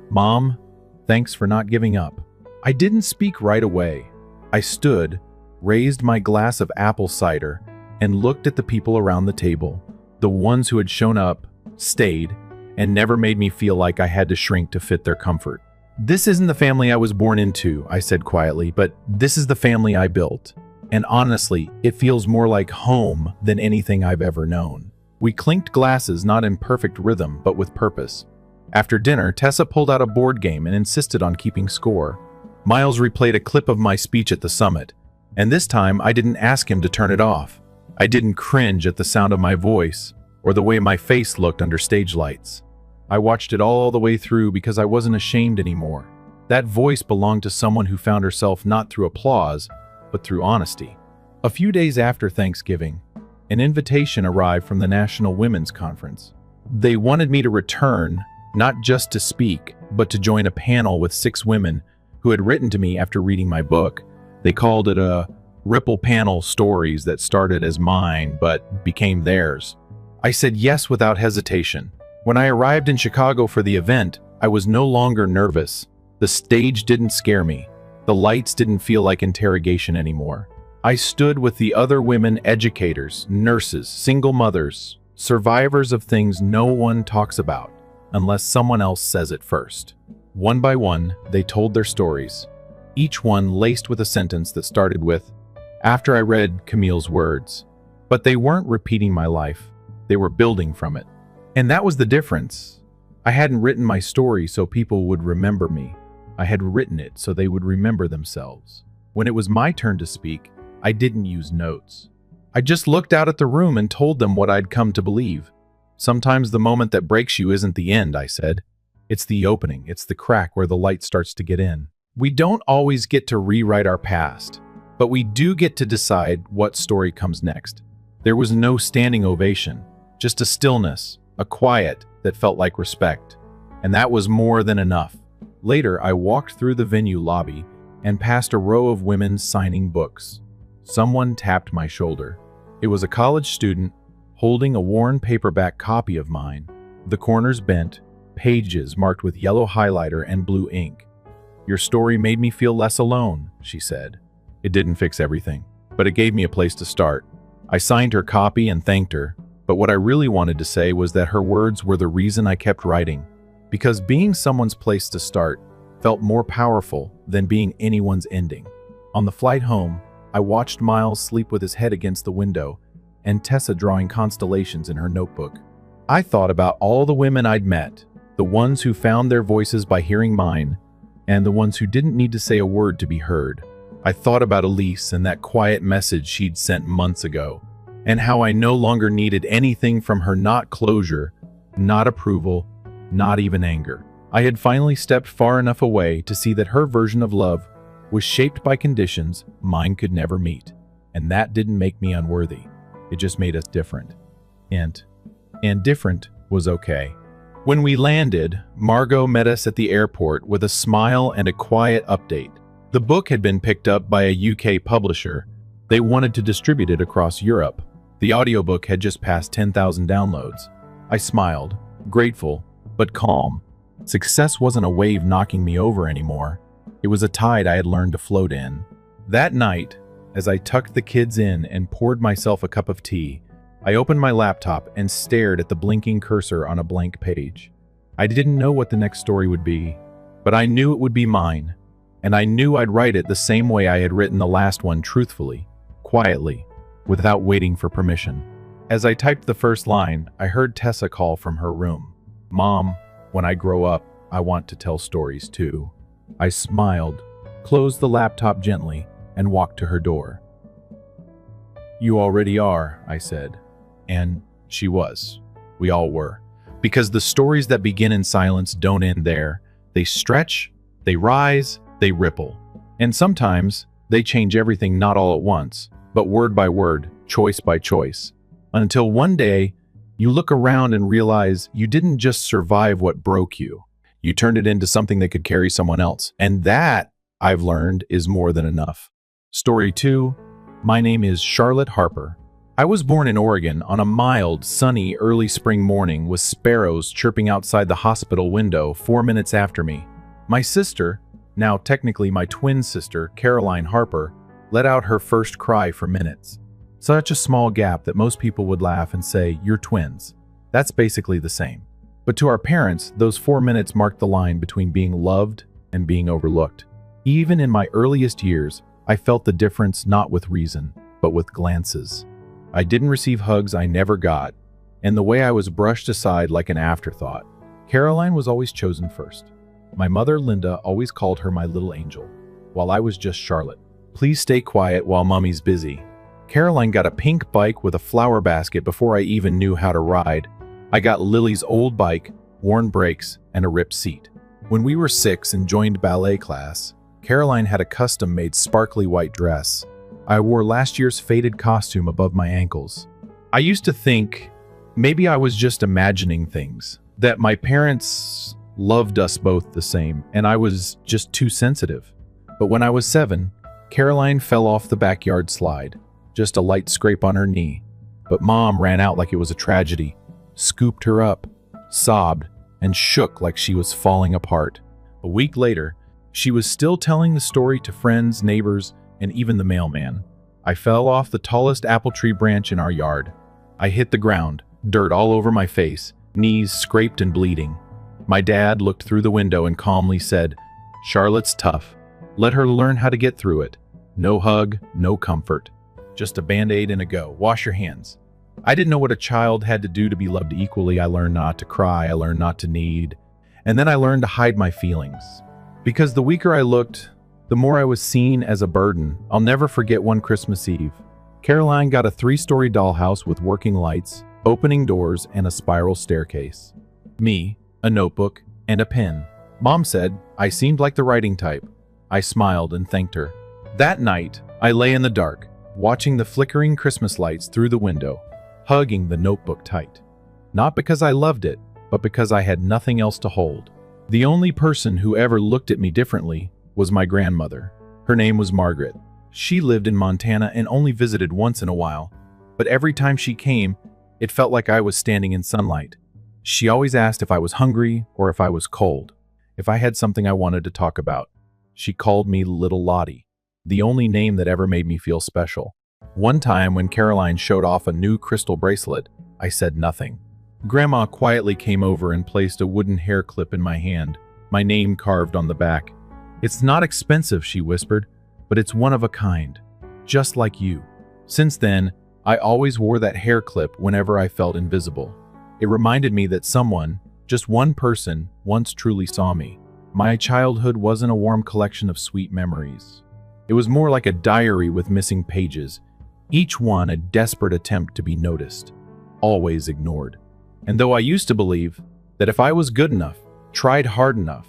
"Mom, thanks for not giving up." I didn't speak right away. I stood, raised my glass of apple cider, and looked at the people around the table. The ones who had shown up, stayed, and never made me feel like I had to shrink to fit their comfort. "This isn't the family I was born into," I said quietly, "but this is the family I built. And honestly, it feels more like home than anything I've ever known." We clinked glasses not in perfect rhythm, but with purpose. After dinner, Tessa pulled out a board game and insisted on keeping score. Miles replayed a clip of my speech at the summit, and this time I didn't ask him to turn it off. I didn't cringe at the sound of my voice or the way my face looked under stage lights. I watched it all the way through because I wasn't ashamed anymore. That voice belonged to someone who found herself not through applause, but through honesty. A few days after Thanksgiving, an invitation arrived from the National Women's Conference. They wanted me to return, not just to speak, but to join a panel with 6 women who had written to me after reading my book. They called it a ripple panel, stories that started as mine but became theirs. I said yes without hesitation. When I arrived in Chicago for the event, I was no longer nervous. The stage didn't scare me. The lights didn't feel like interrogation anymore. I stood with the other women, educators, nurses, single mothers, survivors of things no one talks about unless someone else says it first. One by one, they told their stories, each one laced with a sentence that started with, "After I read Camille's words." But they weren't repeating my life. They were building from it. And that was the difference. I hadn't written my story so people would remember me. I had written it so they would remember themselves. When it was my turn to speak, I didn't use notes. I just looked out at the room and told them what I'd come to believe. "Sometimes the moment that breaks you isn't the end," I said. "It's the opening. It's the crack where the light starts to get in." We don't always get to rewrite our past, but we do get to decide what story comes next. There was no standing ovation, just a stillness, a quiet that felt like respect. And that was more than enough. Later, I walked through the venue lobby and past a row of women signing books. Someone tapped my shoulder. It was a college student holding a worn paperback copy of mine, the corners bent, pages marked with yellow highlighter and blue ink. "Your story made me feel less alone," she said. It didn't fix everything, but it gave me a place to start. I signed her copy and thanked her, but what I really wanted to say was that her words were the reason I kept writing, because being someone's place to start felt more powerful than being anyone's ending. On the flight home, I watched Miles sleep with his head against the window and Tessa drawing constellations in her notebook. I thought about all the women I'd met, the ones who found their voices by hearing mine, and the ones who didn't need to say a word to be heard. I thought about Elise and that quiet message she'd sent months ago, and how I no longer needed anything from her, not closure, Not approval, not even anger. I had finally stepped far enough away to see that her version of love was shaped by conditions mine could never meet. And that didn't make me unworthy. It just made us different. And different was okay. When we landed, Margot met us at the airport with a smile and a quiet update. The book had been picked up by a UK publisher. They wanted to distribute it across Europe. The audiobook had just passed 10,000 downloads. I smiled, grateful, but calm. Success wasn't a wave knocking me over anymore. It was a tide I had learned to float in. That night, as I tucked the kids in and poured myself a cup of tea, I opened my laptop and stared at the blinking cursor on a blank page. I didn't know what the next story would be, but I knew it would be mine, and I knew I'd write it the same way I had written the last one, truthfully, quietly, without waiting for permission. As I typed the first line, I heard Tessa call from her room. "Mom, when I grow up, I want to tell stories too." I smiled, closed the laptop gently, and walked to her door. "You already are," I said. And she was. We all were. Because the stories that begin in silence don't end there. They stretch, they rise, they ripple. And sometimes they change everything, not all at once, but word by word, choice by choice. Until one day, you look around and realize you didn't just survive what broke you. You turned it into something that could carry someone else. And that, I've learned, is more than enough. Story 2. My name is Charlotte Harper. I was born in Oregon on a mild, sunny, early spring morning with sparrows chirping outside the hospital window 4 minutes after me. My sister, now technically my twin sister, Caroline Harper, let out her first cry for minutes. Such a small gap that most people would laugh and say, "You're twins." That's basically the same. But to our parents, those 4 minutes marked the line between being loved and being overlooked. Even in my earliest years, I felt the difference not with reason, but with glances. I didn't receive hugs I never got, and the way I was brushed aside like an afterthought. Caroline was always chosen first. My mother, Linda, always called her my little angel, while I was just Charlotte. "Please stay quiet while Mommy's busy." Caroline got a pink bike with a flower basket before I even knew how to ride. I got Lily's old bike, worn brakes, and a ripped seat. When we were 6 and joined ballet class, Caroline had a custom-made sparkly white dress. I wore last year's faded costume above my ankles. I used to think maybe I was just imagining things, that my parents loved us both the same, and I was just too sensitive. But when I was 7, Caroline fell off the backyard slide, just a light scrape on her knee. But Mom ran out like it was a tragedy, scooped her up, sobbed, and shook like she was falling apart. A week later, she was still telling the story to friends, neighbors, and even the mailman. I fell off the tallest apple tree branch in our yard. I hit the ground, dirt all over my face, knees scraped and bleeding. My dad looked through the window and calmly said, "Charlotte's tough. Let her learn how to get through it. No hug, no comfort. Just a Band-Aid and a go. Wash your hands." I didn't know what a child had to do to be loved equally. I learned not to cry, I learned not to need, and then I learned to hide my feelings. Because the weaker I looked, the more I was seen as a burden. I'll never forget one Christmas Eve. Caroline got a 3-story dollhouse with working lights, opening doors, and a spiral staircase. Me, a notebook, and a pen. Mom said I seemed like the writing type. I smiled and thanked her. That night, I lay in the dark, watching the flickering Christmas lights through the window, hugging the notebook tight. Not because I loved it, but because I had nothing else to hold. The only person who ever looked at me differently was my grandmother. Her name was Margaret. She lived in Montana and only visited once in a while, but every time she came, it felt like I was standing in sunlight. She always asked if I was hungry or if I was cold, if I had something I wanted to talk about. She called me Little Lottie, the only name that ever made me feel special. One time when Caroline showed off a new crystal bracelet, I said nothing. Grandma quietly came over and placed a wooden hair clip in my hand, my name carved on the back. "It's not expensive," she whispered, "but it's one of a kind, just like you." Since then, I always wore that hair clip whenever I felt invisible. It reminded me that someone, just one person, once truly saw me. My childhood wasn't a warm collection of sweet memories. It was more like a diary with missing pages, each one a desperate attempt to be noticed, always ignored. And though I used to believe that if I was good enough, tried hard enough,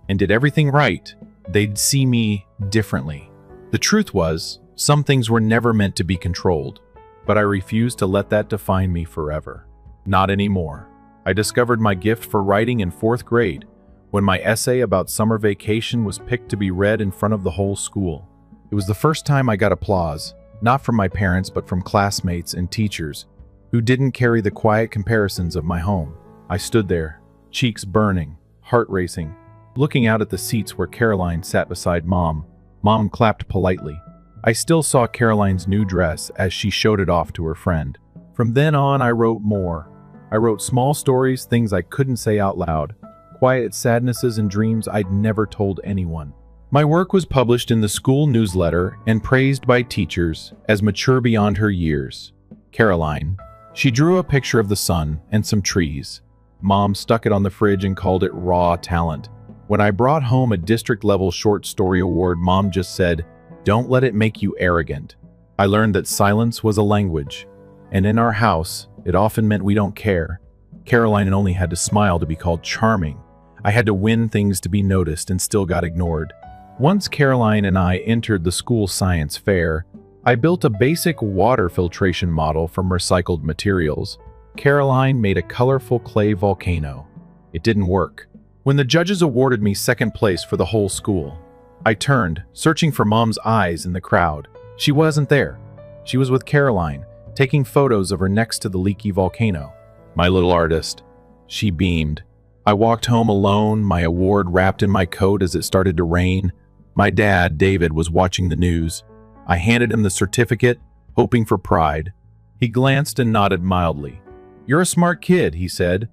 and did everything right, they'd see me differently. The truth was, some things were never meant to be controlled, but I refused to let that define me forever. Not anymore. I discovered my gift for writing in 4th grade when my essay about summer vacation was picked to be read in front of the whole school. It was the first time I got applause, not from my parents but from classmates and teachers who didn't carry the quiet comparisons of my home. I stood there, cheeks burning, heart racing, looking out at the seats where Caroline sat beside Mom. Mom clapped politely. I still saw Caroline's new dress as she showed it off to her friend. From then on, I wrote more. I wrote small stories, things I couldn't say out loud, quiet sadnesses and dreams I'd never told anyone. My work was published in the school newsletter and praised by teachers as mature beyond her years. Caroline. She drew a picture of the sun and some trees. Mom stuck it on the fridge and called it raw talent. When I brought home a district-level short story award, Mom just said, "Don't let it make you arrogant." I learned that silence was a language, and in our house, it often meant we don't care. Caroline only had to smile to be called charming. I had to win things to be noticed and still got ignored. Once Caroline and I entered the school science fair, I built a basic water filtration model from recycled materials. Caroline made a colorful clay volcano. It didn't work. When the judges awarded me 2nd place for the whole school, I turned, searching for Mom's eyes in the crowd. She wasn't there. She was with Caroline, taking photos of her next to the leaky volcano. My little artist. She beamed. I walked home alone, my award wrapped in my coat as it started to rain. My dad, David, was watching the news. I handed him the certificate, hoping for pride. He glanced and nodded mildly. "You're a smart kid," he said.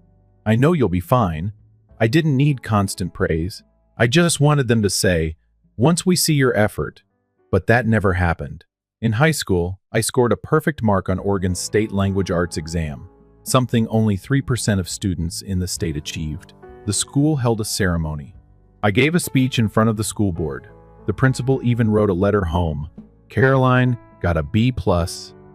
"I know you'll be fine." I didn't need constant praise. I just wanted them to say, "Once we see your effort." But that never happened. In high school, I scored a perfect mark on Oregon's state language arts exam, something only 3% of students in the state achieved. The school held a ceremony. I gave a speech in front of the school board. The principal even wrote a letter home. Caroline got a B+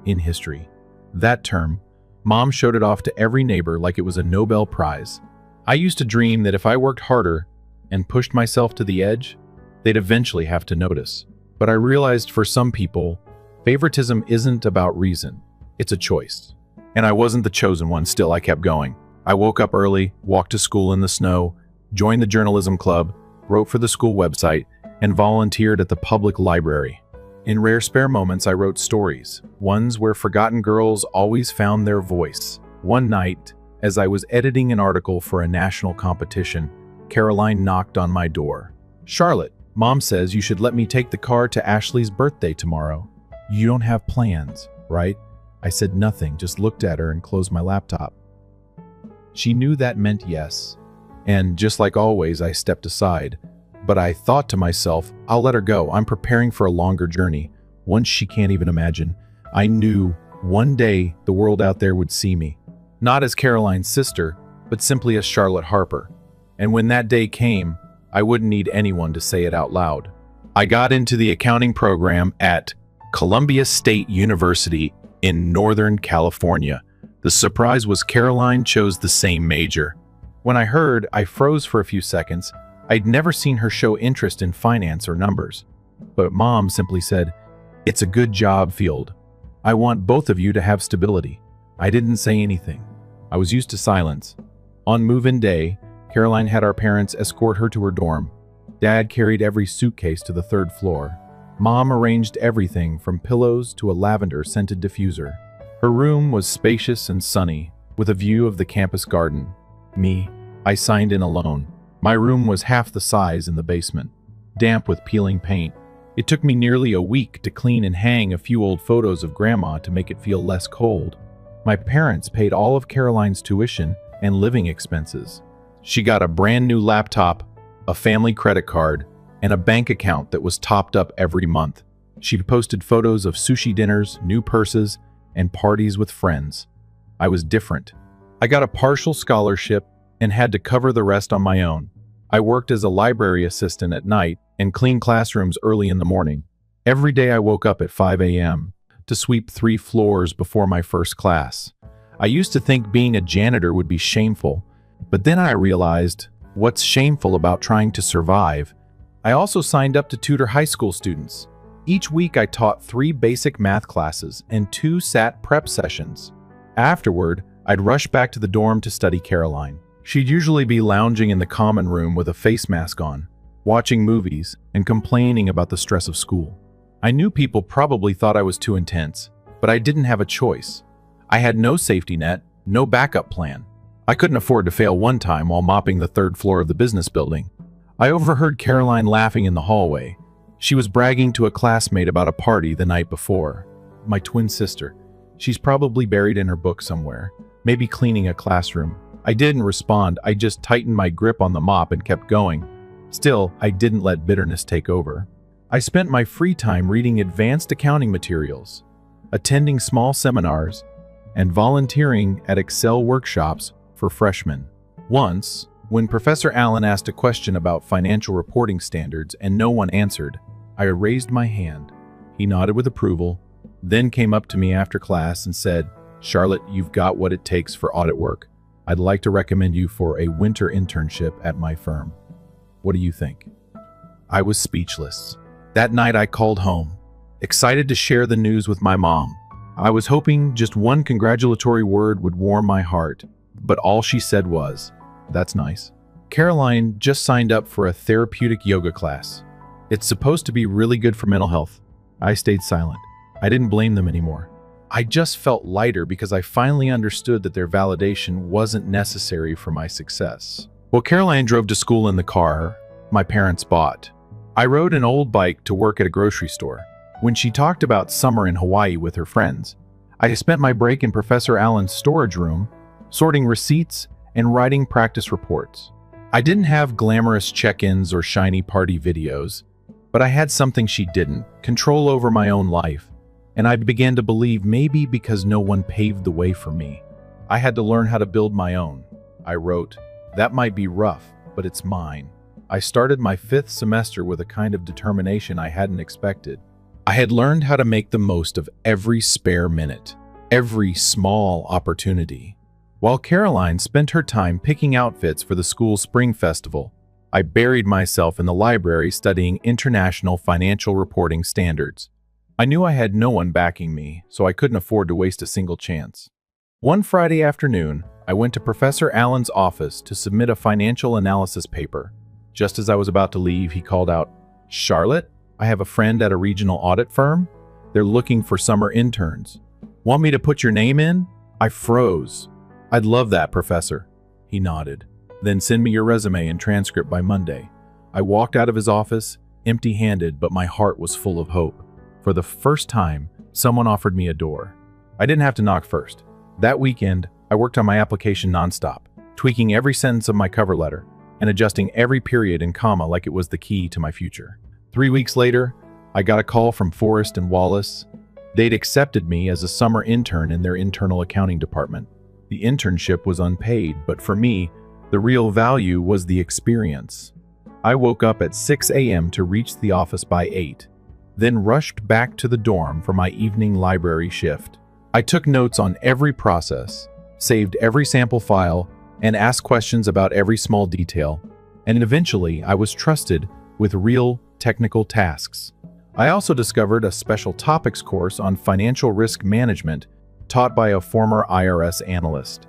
in history. That term, Mom showed it off to every neighbor like it was a Nobel Prize. I used to dream that if I worked harder and pushed myself to the edge, they'd eventually have to notice. But I realized for some people, favoritism isn't about reason, it's a choice. And I wasn't the chosen one. Still, I kept going. I woke up early, walked to school in the snow, joined the journalism club, wrote for the school website, and volunteered at the public library. In rare spare moments, I wrote stories, ones where forgotten girls always found their voice. One night, as I was editing an article for a national competition, Caroline knocked on my door. "Charlotte, Mom says you should let me take the car to Ashley's birthday tomorrow. You don't have plans, right?" I said nothing, just looked at her and closed my laptop. She knew that meant yes. And just like always, I stepped aside. But I thought to myself, I'll let her go. I'm preparing for a longer journey, one she can't even imagine. I knew one day the world out there would see me. Not as Caroline's sister, but simply as Charlotte Harper. And when that day came, I wouldn't need anyone to say it out loud. I got into the accounting program at Columbia State University in Northern California. The surprise was Caroline chose the same major. When I heard, I froze for a few seconds. I'd never seen her show interest in finance or numbers. But Mom simply said, "It's a good job field. I want both of you to have stability." I didn't say anything. I was used to silence. On move-in day, Caroline had our parents escort her to her dorm. Dad carried every suitcase to the 3rd floor. Mom arranged everything from pillows to a lavender-scented diffuser. Her room was spacious and sunny, with a view of the campus garden. Me, I signed in alone. My room was half the size in the basement, damp with peeling paint. It took me nearly a week to clean and hang a few old photos of Grandma to make it feel less cold. My parents paid all of Caroline's tuition and living expenses. She got a brand new laptop, a family credit card, and a bank account that was topped up every month. She posted photos of sushi dinners, new purses, and parties with friends. I was different. I got a partial scholarship and had to cover the rest on my own. I worked as a library assistant at night and cleaned classrooms early in the morning. Every day I woke up at 5 a.m. to sweep 3 floors before my first class. I used to think being a janitor would be shameful, but then I realized what's shameful about trying to survive. I also signed up to tutor high school students. Each week I taught 3 basic math classes and 2 SAT prep sessions. Afterward, I'd rush back to the dorm to study Caroline. She'd usually be lounging in the common room with a face mask on, watching movies and complaining about the stress of school. I knew people probably thought I was too intense, but I didn't have a choice. I had no safety net, no backup plan. I couldn't afford to fail one time while mopping the 3rd floor of the business building. I overheard Caroline laughing in the hallway. She was bragging to a classmate about a party the night before. My twin sister. She's probably buried in her book somewhere, maybe cleaning a classroom. I didn't respond, I just tightened my grip on the mop and kept going. Still, I didn't let bitterness take over. I spent my free time reading advanced accounting materials, attending small seminars, and volunteering at Excel workshops for freshmen. Once, when Professor Allen asked a question about financial reporting standards and no one answered, I raised my hand. He nodded with approval, then came up to me after class and said, "Charlotte, you've got what it takes for audit work. I'd like to recommend you for a winter internship at my firm. What do you think?" I was speechless. That night I called home, excited to share the news with my mom. I was hoping just one congratulatory word would warm my heart, but all she said was, "That's nice." Caroline just signed up for a therapeutic yoga class. It's supposed to be really good for mental health. I stayed silent. I didn't blame them anymore. I just felt lighter because I finally understood that their validation wasn't necessary for my success. Well, Caroline drove to school in the car my parents bought. I rode an old bike to work at a grocery store. When she talked about summer in Hawaii with her friends, I spent my break in Professor Allen's storage room, sorting receipts and writing practice reports. I didn't have glamorous check-ins or shiny party videos, but I had something she didn't, control over my own life. And I began to believe maybe because no one paved the way for me, I had to learn how to build my own. I wrote, "That might be rough, but it's mine." I started my 5th semester with a kind of determination I hadn't expected. I had learned how to make the most of every spare minute, every small opportunity. While Caroline spent her time picking outfits for the school spring festival, I buried myself in the library studying international financial reporting standards. I knew I had no one backing me, so I couldn't afford to waste a single chance. One Friday afternoon, I went to Professor Allen's office to submit a financial analysis paper. Just as I was about to leave, he called out, "Charlotte, I have a friend at a regional audit firm. They're looking for summer interns. Want me to put your name in?" I froze. "I'd love that, Professor." He nodded. "Then send me your resume and transcript by Monday." I walked out of his office, empty-handed, but my heart was full of hope. For the first time, someone offered me a door. I didn't have to knock first. That weekend, I worked on my application nonstop, tweaking every sentence of my cover letter and adjusting every period and comma like it was the key to my future. 3 weeks later, I got a call from Forrest and Wallace. They'd accepted me as a summer intern in their internal accounting department. The internship was unpaid, but for me, the real value was the experience. I woke up at 6 a.m. to reach the office by 8. Then rushed back to the dorm for my evening library shift. I took notes on every process, saved every sample file, and asked questions about every small detail, and eventually I was trusted with real technical tasks. I also discovered a special topics course on financial risk management taught by a former IRS analyst.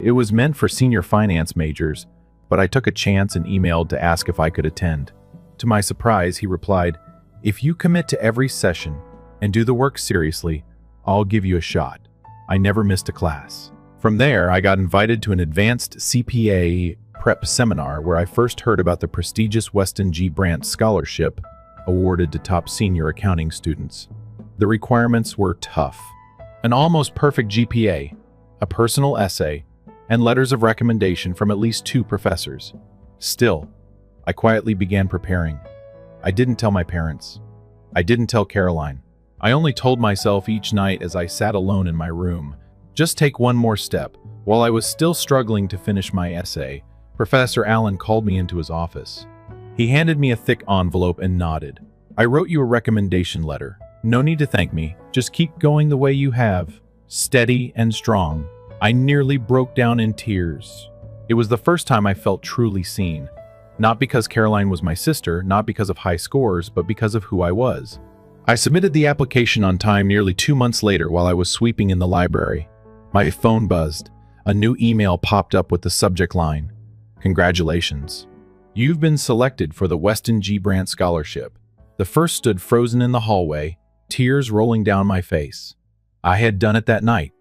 It was meant for senior finance majors, but I took a chance and emailed to ask if I could attend. To my surprise, he replied, "If you commit to every session and do the work seriously, I'll give you a shot." I never missed a class. From there, I got invited to an advanced CPA prep seminar where I first heard about the prestigious Weston G. Brandt Scholarship awarded to top senior accounting students. The requirements were tough. An almost perfect GPA, a personal essay, and letters of recommendation from at least 2 professors. Still, I quietly began preparing. I didn't tell my parents. I didn't tell Caroline. I only told myself each night as I sat alone in my room, just take one more step. While I was still struggling to finish my essay, Professor Allen called me into his office. He handed me a thick envelope and nodded. "I wrote you a recommendation letter. No need to thank me. Just keep going the way you have. Steady and strong." I nearly broke down in tears. It was the first time I felt truly seen. Not because Caroline was my sister, not because of high scores, but because of who I was. I submitted the application on time nearly 2 months later while I was sweeping in the library. My phone buzzed. A new email popped up with the subject line, "Congratulations. You've been selected for the Weston G. Brandt Scholarship." The first stood frozen in the hallway, tears rolling down my face. I had done it that night.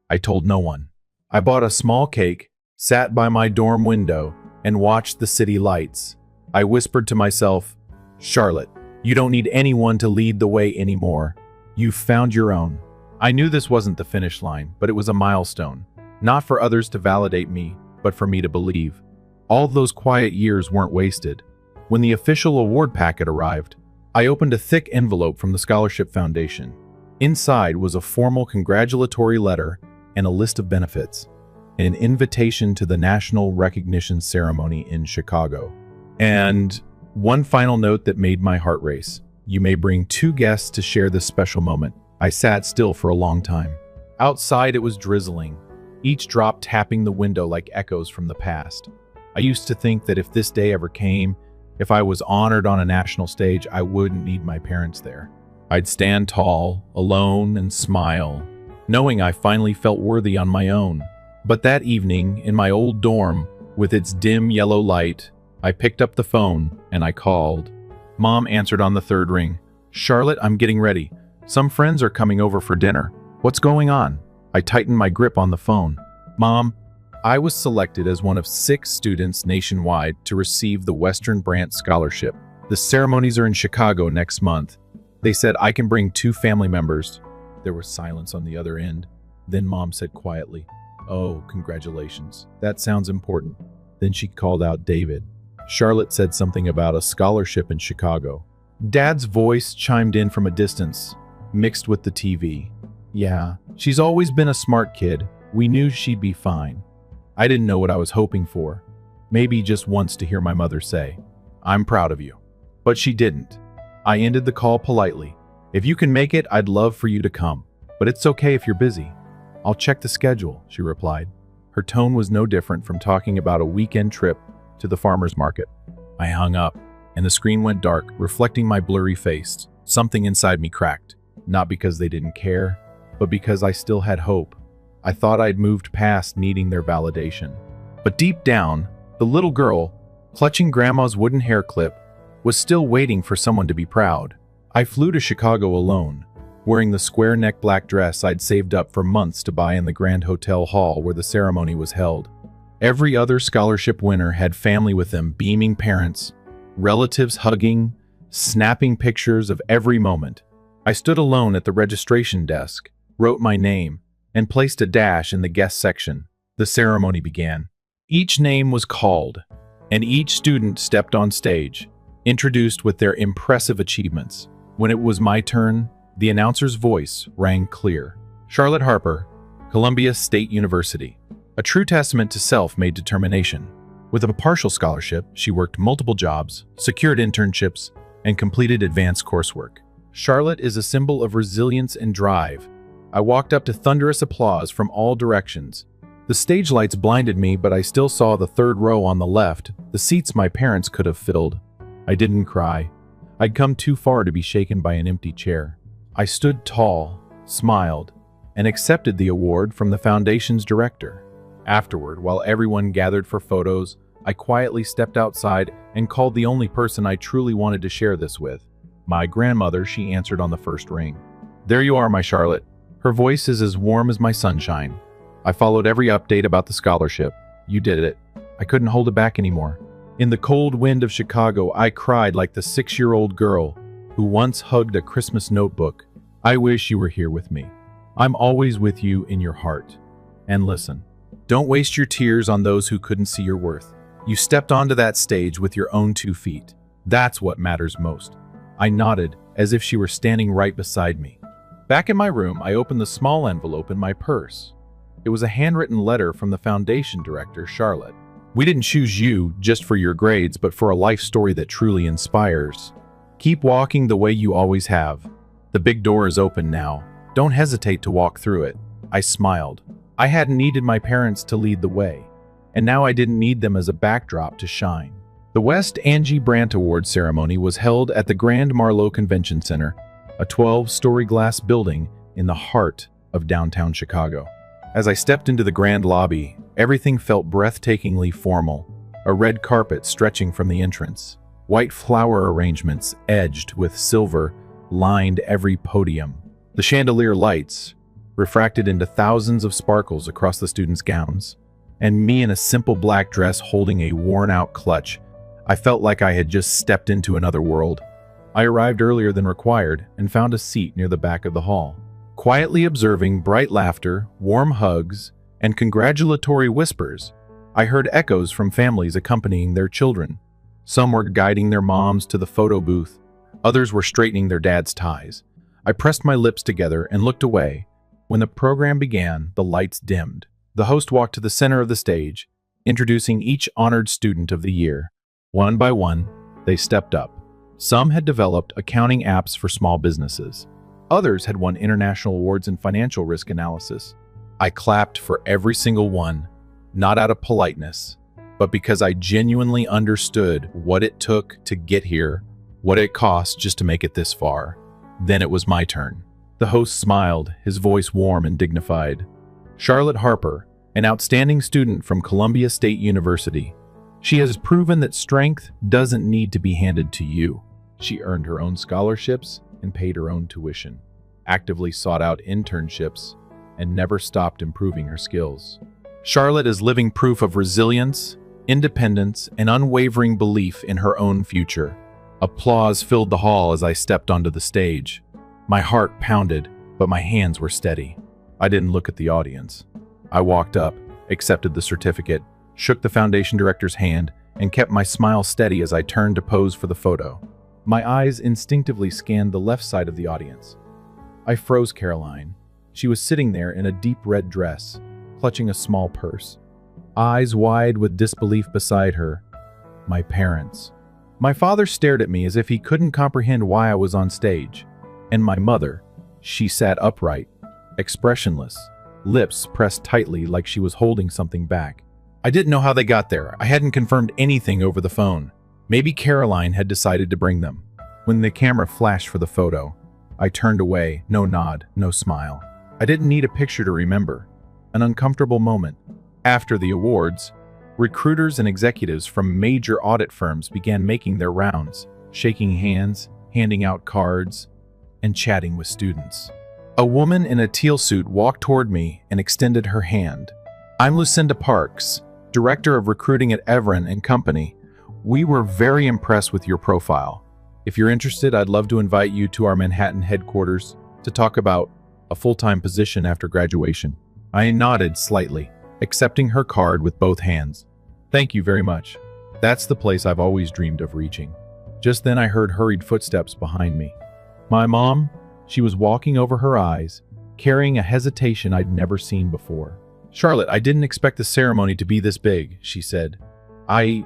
I told no one. I bought a small cake, sat by my dorm window, and watched the city lights. I whispered to myself, "Charlotte, you don't need anyone to lead the way anymore. You've found your own." I knew this wasn't the finish line, but it was a milestone. Not for others to validate me, but for me to believe. All those quiet years weren't wasted. When the official award packet arrived, I opened a thick envelope from the Scholarship Foundation. Inside was a formal congratulatory letter and a list of benefits, and an invitation to the National Recognition Ceremony in Chicago. And one final note that made my heart race. You may bring 2 guests to share this special moment. I sat still for a long time. Outside it was drizzling, each drop tapping the window like echoes from the past. I used to think that if this day ever came, if I was honored on a national stage, I wouldn't need my parents there. I'd stand tall, alone, and smile, knowing I finally felt worthy on my own. But that evening, in my old dorm, with its dim yellow light, I picked up the phone and I called. Mom answered on the 3rd ring. "Charlotte, I'm getting ready. Some friends are coming over for dinner. What's going on?" I tightened my grip on the phone. "Mom, I was selected as one of 6 students nationwide to receive the Western Brandt Scholarship. The ceremonies are in Chicago next month. They said I can bring 2 family members." There was silence on the other end. Then Mom said quietly, "Oh, congratulations. That sounds important." Then she called out David. Charlotte said something about a scholarship in Chicago. Dad's voice chimed in from a distance, mixed with the TV. "Yeah, she's always been a smart kid. We knew she'd be fine." I didn't know what I was hoping for. Maybe just once to hear my mother say, "I'm proud of you." But she didn't. I ended the call politely. "If you can make it, I'd love for you to come. But it's okay if you're busy." "I'll check the schedule," she replied. Her tone was no different from talking about a weekend trip to the farmer's market. I hung up, and the screen went dark, reflecting my blurry face. Something inside me cracked, not because they didn't care, but because I still had hope. I thought I'd moved past needing their validation. But deep down, the little girl, clutching Grandma's wooden hair clip, was still waiting for someone to be proud. I flew to Chicago alone, wearing the square-neck black dress I'd saved up for months to buy in the Grand Hotel Hall where the ceremony was held. Every other scholarship winner had family with them, beaming parents, relatives hugging, snapping pictures of every moment. I stood alone at the registration desk, wrote my name, and placed a dash in the guest section. The ceremony began. Each name was called, and each student stepped on stage, introduced with their impressive achievements. When it was my turn, the announcer's voice rang clear. "Charlotte Harper, Columbia State University." A true testament to self-made determination. With a partial scholarship, she worked multiple jobs, secured internships, and completed advanced coursework. Charlotte is a symbol of resilience and drive. I walked up to thunderous applause from all directions. The stage lights blinded me, but I still saw the 3rd row on the left, the seats my parents could have filled. I didn't cry. I'd come too far to be shaken by an empty chair. I stood tall, smiled, and accepted the award from the foundation's director. Afterward, while everyone gathered for photos, I quietly stepped outside and called the only person I truly wanted to share this with. My grandmother. She answered on the 1st ring. "There you are, my Charlotte." Her voice is as warm as my sunshine. I followed every update about the scholarship. "You did it." I couldn't hold it back anymore. In the cold wind of Chicago, I cried like the 6-year-old girl who once hugged a Christmas notebook. I wish you were here with me. I'm always with you in your heart. And listen, don't waste your tears on those who couldn't see your worth. You stepped onto that stage with your own 2 feet. That's what matters most. I nodded as if she were standing right beside me. Back in my room, I opened the small envelope in my purse. It was a handwritten letter from the foundation director, Charlotte. "We didn't choose you just for your grades, but for a life story that truly inspires. Keep walking the way you always have. The big door is open now. Don't hesitate to walk through it." I smiled. I hadn't needed my parents to lead the way, and now I didn't need them as a backdrop to shine. The West Angie Brandt Award ceremony was held at the Grand Marlowe Convention Center, a 12-story glass building in the heart of downtown Chicago. As I stepped into the grand lobby, everything felt breathtakingly formal, a red carpet stretching from the entrance. White flower arrangements edged with silver lined every podium. The chandelier lights refracted into thousands of sparkles across the students' gowns, and me in a simple black dress holding a worn-out clutch. I felt like I had just stepped into another world. I arrived earlier than required and found a seat near the back of the hall. Quietly observing bright laughter, warm hugs, and congratulatory whispers, I heard echoes from families accompanying their children. Some were guiding their moms to the photo booth. Others were straightening their dad's ties. I pressed my lips together and looked away. When the program began, the lights dimmed. The host walked to the center of the stage, introducing each honored student of the year. One by one, they stepped up. Some had developed accounting apps for small businesses. Others had won international awards in financial risk analysis. I clapped for every single one, not out of politeness, but because I genuinely understood what it took to get here, what it cost just to make it this far. Then it was my turn. The host smiled, his voice warm and dignified. Charlotte Harper, an outstanding student from Columbia State University. She has proven that strength doesn't need to be handed to you. She earned her own scholarships and paid her own tuition, actively sought out internships, and never stopped improving her skills. Charlotte is living proof of resilience, independence, and unwavering belief in her own future. Applause filled the hall as I stepped onto the stage. My heart pounded, but my hands were steady. I didn't look at the audience. I walked up, accepted the certificate, shook the foundation director's hand, and kept my smile steady as I turned to pose for the photo. My eyes instinctively scanned the left side of the audience. I froze Caroline. She was sitting there in a deep red dress, clutching a small purse. Eyes wide with disbelief beside her, my parents. My father stared at me as if he couldn't comprehend why I was on stage. And my mother, she sat upright, expressionless, lips pressed tightly like she was holding something back. I didn't know how they got there. I hadn't confirmed anything over the phone. Maybe Caroline had decided to bring them. When the camera flashed for the photo, I turned away, no nod, no smile. I didn't need a picture to remember. An uncomfortable moment. After the awards, recruiters and executives from major audit firms began making their rounds, shaking hands, handing out cards, and chatting with students. A woman in a teal suit walked toward me and extended her hand. "I'm Lucinda Parks, Director of Recruiting at Everin & Company. We were very impressed with your profile. If you're interested, I'd love to invite you to our Manhattan headquarters to talk about a full-time position after graduation." I nodded slightly, accepting her card with both hands. "Thank you very much. That's the place I've always dreamed of reaching." Just then I heard hurried footsteps behind me. My mom, she was walking over her eyes, carrying a hesitation I'd never seen before. "Charlotte, I didn't expect the ceremony to be this big," she said. I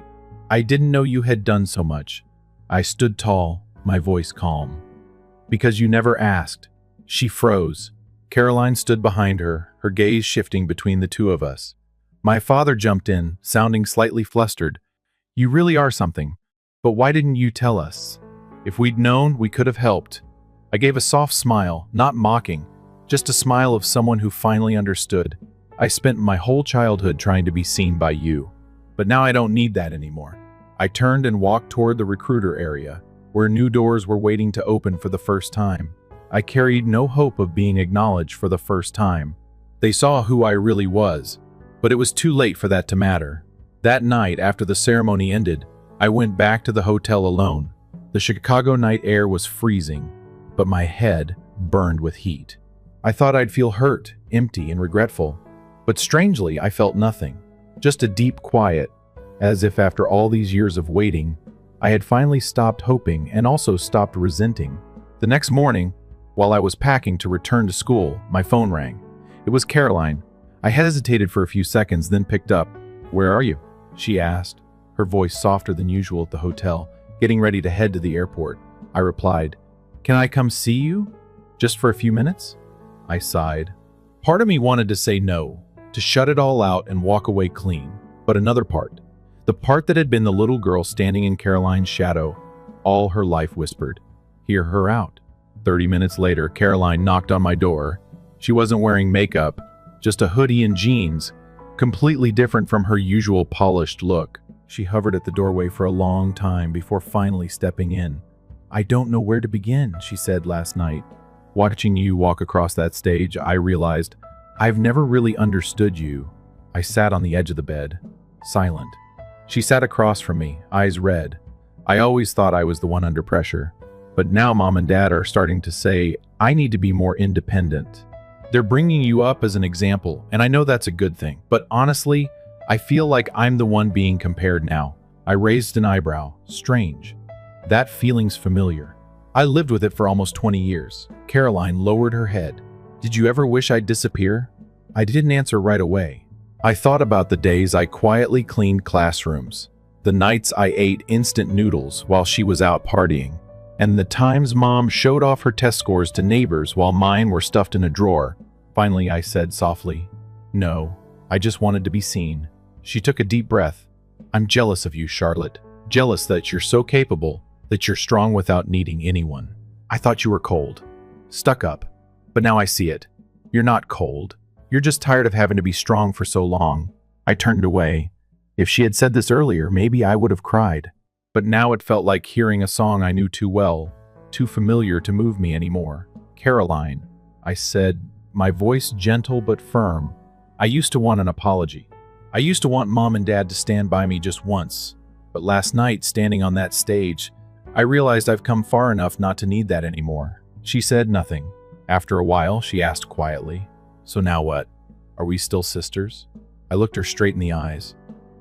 didn't know you had done so much." I stood tall, my voice calm. "Because you never asked." She froze. Caroline stood behind her, her gaze shifting between the two of us. My father jumped in, sounding slightly flustered. "You really are something. But why didn't you tell us? If we'd known, we could have helped." I gave a soft smile, not mocking, just a smile of someone who finally understood. "I spent my whole childhood trying to be seen by you. But now I don't need that anymore." I turned and walked toward the recruiter area, where new doors were waiting to open for the first time. I carried no hope of being acknowledged for the first time. They saw who I really was, but it was too late for that to matter. That night, after the ceremony ended, I went back to the hotel alone. The Chicago night air was freezing, but my head burned with heat. I thought I'd feel hurt, empty, and regretful, but strangely, I felt nothing. Just a deep quiet, as if after all these years of waiting, I had finally stopped hoping and also stopped resenting. The next morning, while I was packing to return to school, my phone rang. It was Caroline. I hesitated for a few seconds, then picked up. "Where are you?" she asked, her voice softer than usual at the hotel, getting ready to head to the airport. I replied, "Can I come see you? Just for a few minutes?" I sighed. Part of me wanted to say no, to shut it all out and walk away clean. But another part, the part that had been the little girl standing in Caroline's shadow, all her life whispered, "Hear her out." 30 minutes later, Caroline knocked on my door. She wasn't wearing makeup, just a hoodie and jeans, completely different from her usual polished look. She hovered at the doorway for a long time before finally stepping in. "I don't know where to begin," she said last night. "Watching you walk across that stage, I realized I've never really understood you." I sat on the edge of the bed, silent. She sat across from me, eyes red. I always thought I was the one under pressure. But now Mom and Dad are starting to say, I need to be more independent. They're bringing you up as an example, and I know that's a good thing. But honestly, I feel like I'm the one being compared now. I raised an eyebrow. Strange. That feeling's familiar. I lived with it for almost 20 years. Caroline lowered her head. "Did you ever wish I'd disappear?" I didn't answer right away. I thought about the days I quietly cleaned classrooms, the nights I ate instant noodles while she was out partying, and the times Mom showed off her test scores to neighbors while mine were stuffed in a drawer. Finally, I said softly, "No, I just wanted to be seen." She took a deep breath. "I'm jealous of you, Charlotte. Jealous that you're so capable, that you're strong without needing anyone. I thought you were cold, stuck up, but now I see it. You're not cold. You're just tired of having to be strong for so long." I turned away. If she had said this earlier, maybe I would have cried. But now it felt like hearing a song I knew too well, too familiar to move me anymore. "Caroline," I said, my voice gentle but firm. I used to want an apology. I used to want Mom and Dad to stand by me just once. But last night, standing on that stage, I realized I've come far enough not to need that anymore. She said nothing. After a while, she asked quietly, "So now what? Are we still sisters?" I looked her straight in the eyes.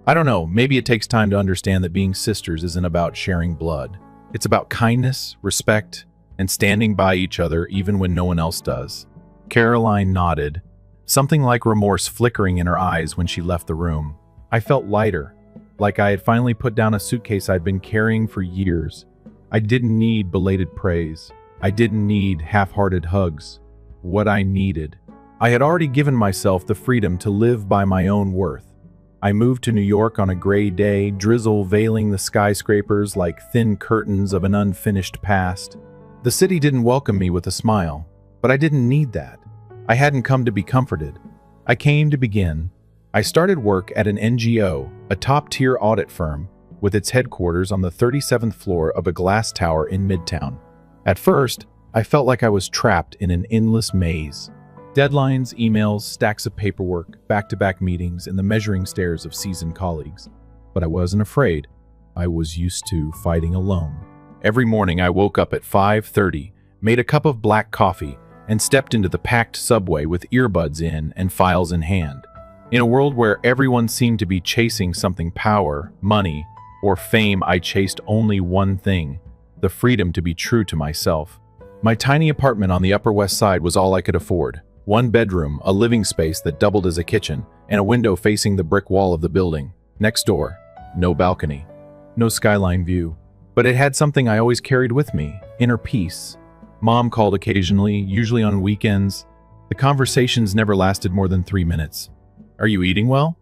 I don't know, maybe it takes time to understand that being sisters isn't about sharing blood. It's about kindness, respect, and standing by each other even when no one else does. Caroline nodded, something like remorse flickering in her eyes when she left the room. I felt lighter, like I had finally put down a suitcase I'd been carrying for years. I didn't need belated praise. I didn't need half-hearted hugs. What I needed. I had already given myself the freedom to live by my own worth. I moved to New York on a gray day, drizzle veiling the skyscrapers like thin curtains of an unfinished past. The city didn't welcome me with a smile, but I didn't need that. I hadn't come to be comforted. I came to begin. I started work at an NGO, a top-tier audit firm, with its headquarters on the 37th floor of a glass tower in Midtown. At first, I felt like I was trapped in an endless maze. Deadlines, emails, stacks of paperwork, back-to-back meetings, and the measuring stares of seasoned colleagues. But I wasn't afraid. I was used to fighting alone. Every morning I woke up at 5:30, made a cup of black coffee, and stepped into the packed subway with earbuds in and files in hand. In a world where everyone seemed to be chasing something power, money, or fame, I chased only one thing: the freedom to be true to myself. My tiny apartment on the Upper West Side was all I could afford. One bedroom, a living space that doubled as a kitchen, and a window facing the brick wall of the building. Next door, no balcony, no skyline view. But it had something I always carried with me: inner peace. Mom called occasionally, usually on weekends. The conversations never lasted more than 3 minutes. "Are you eating well?"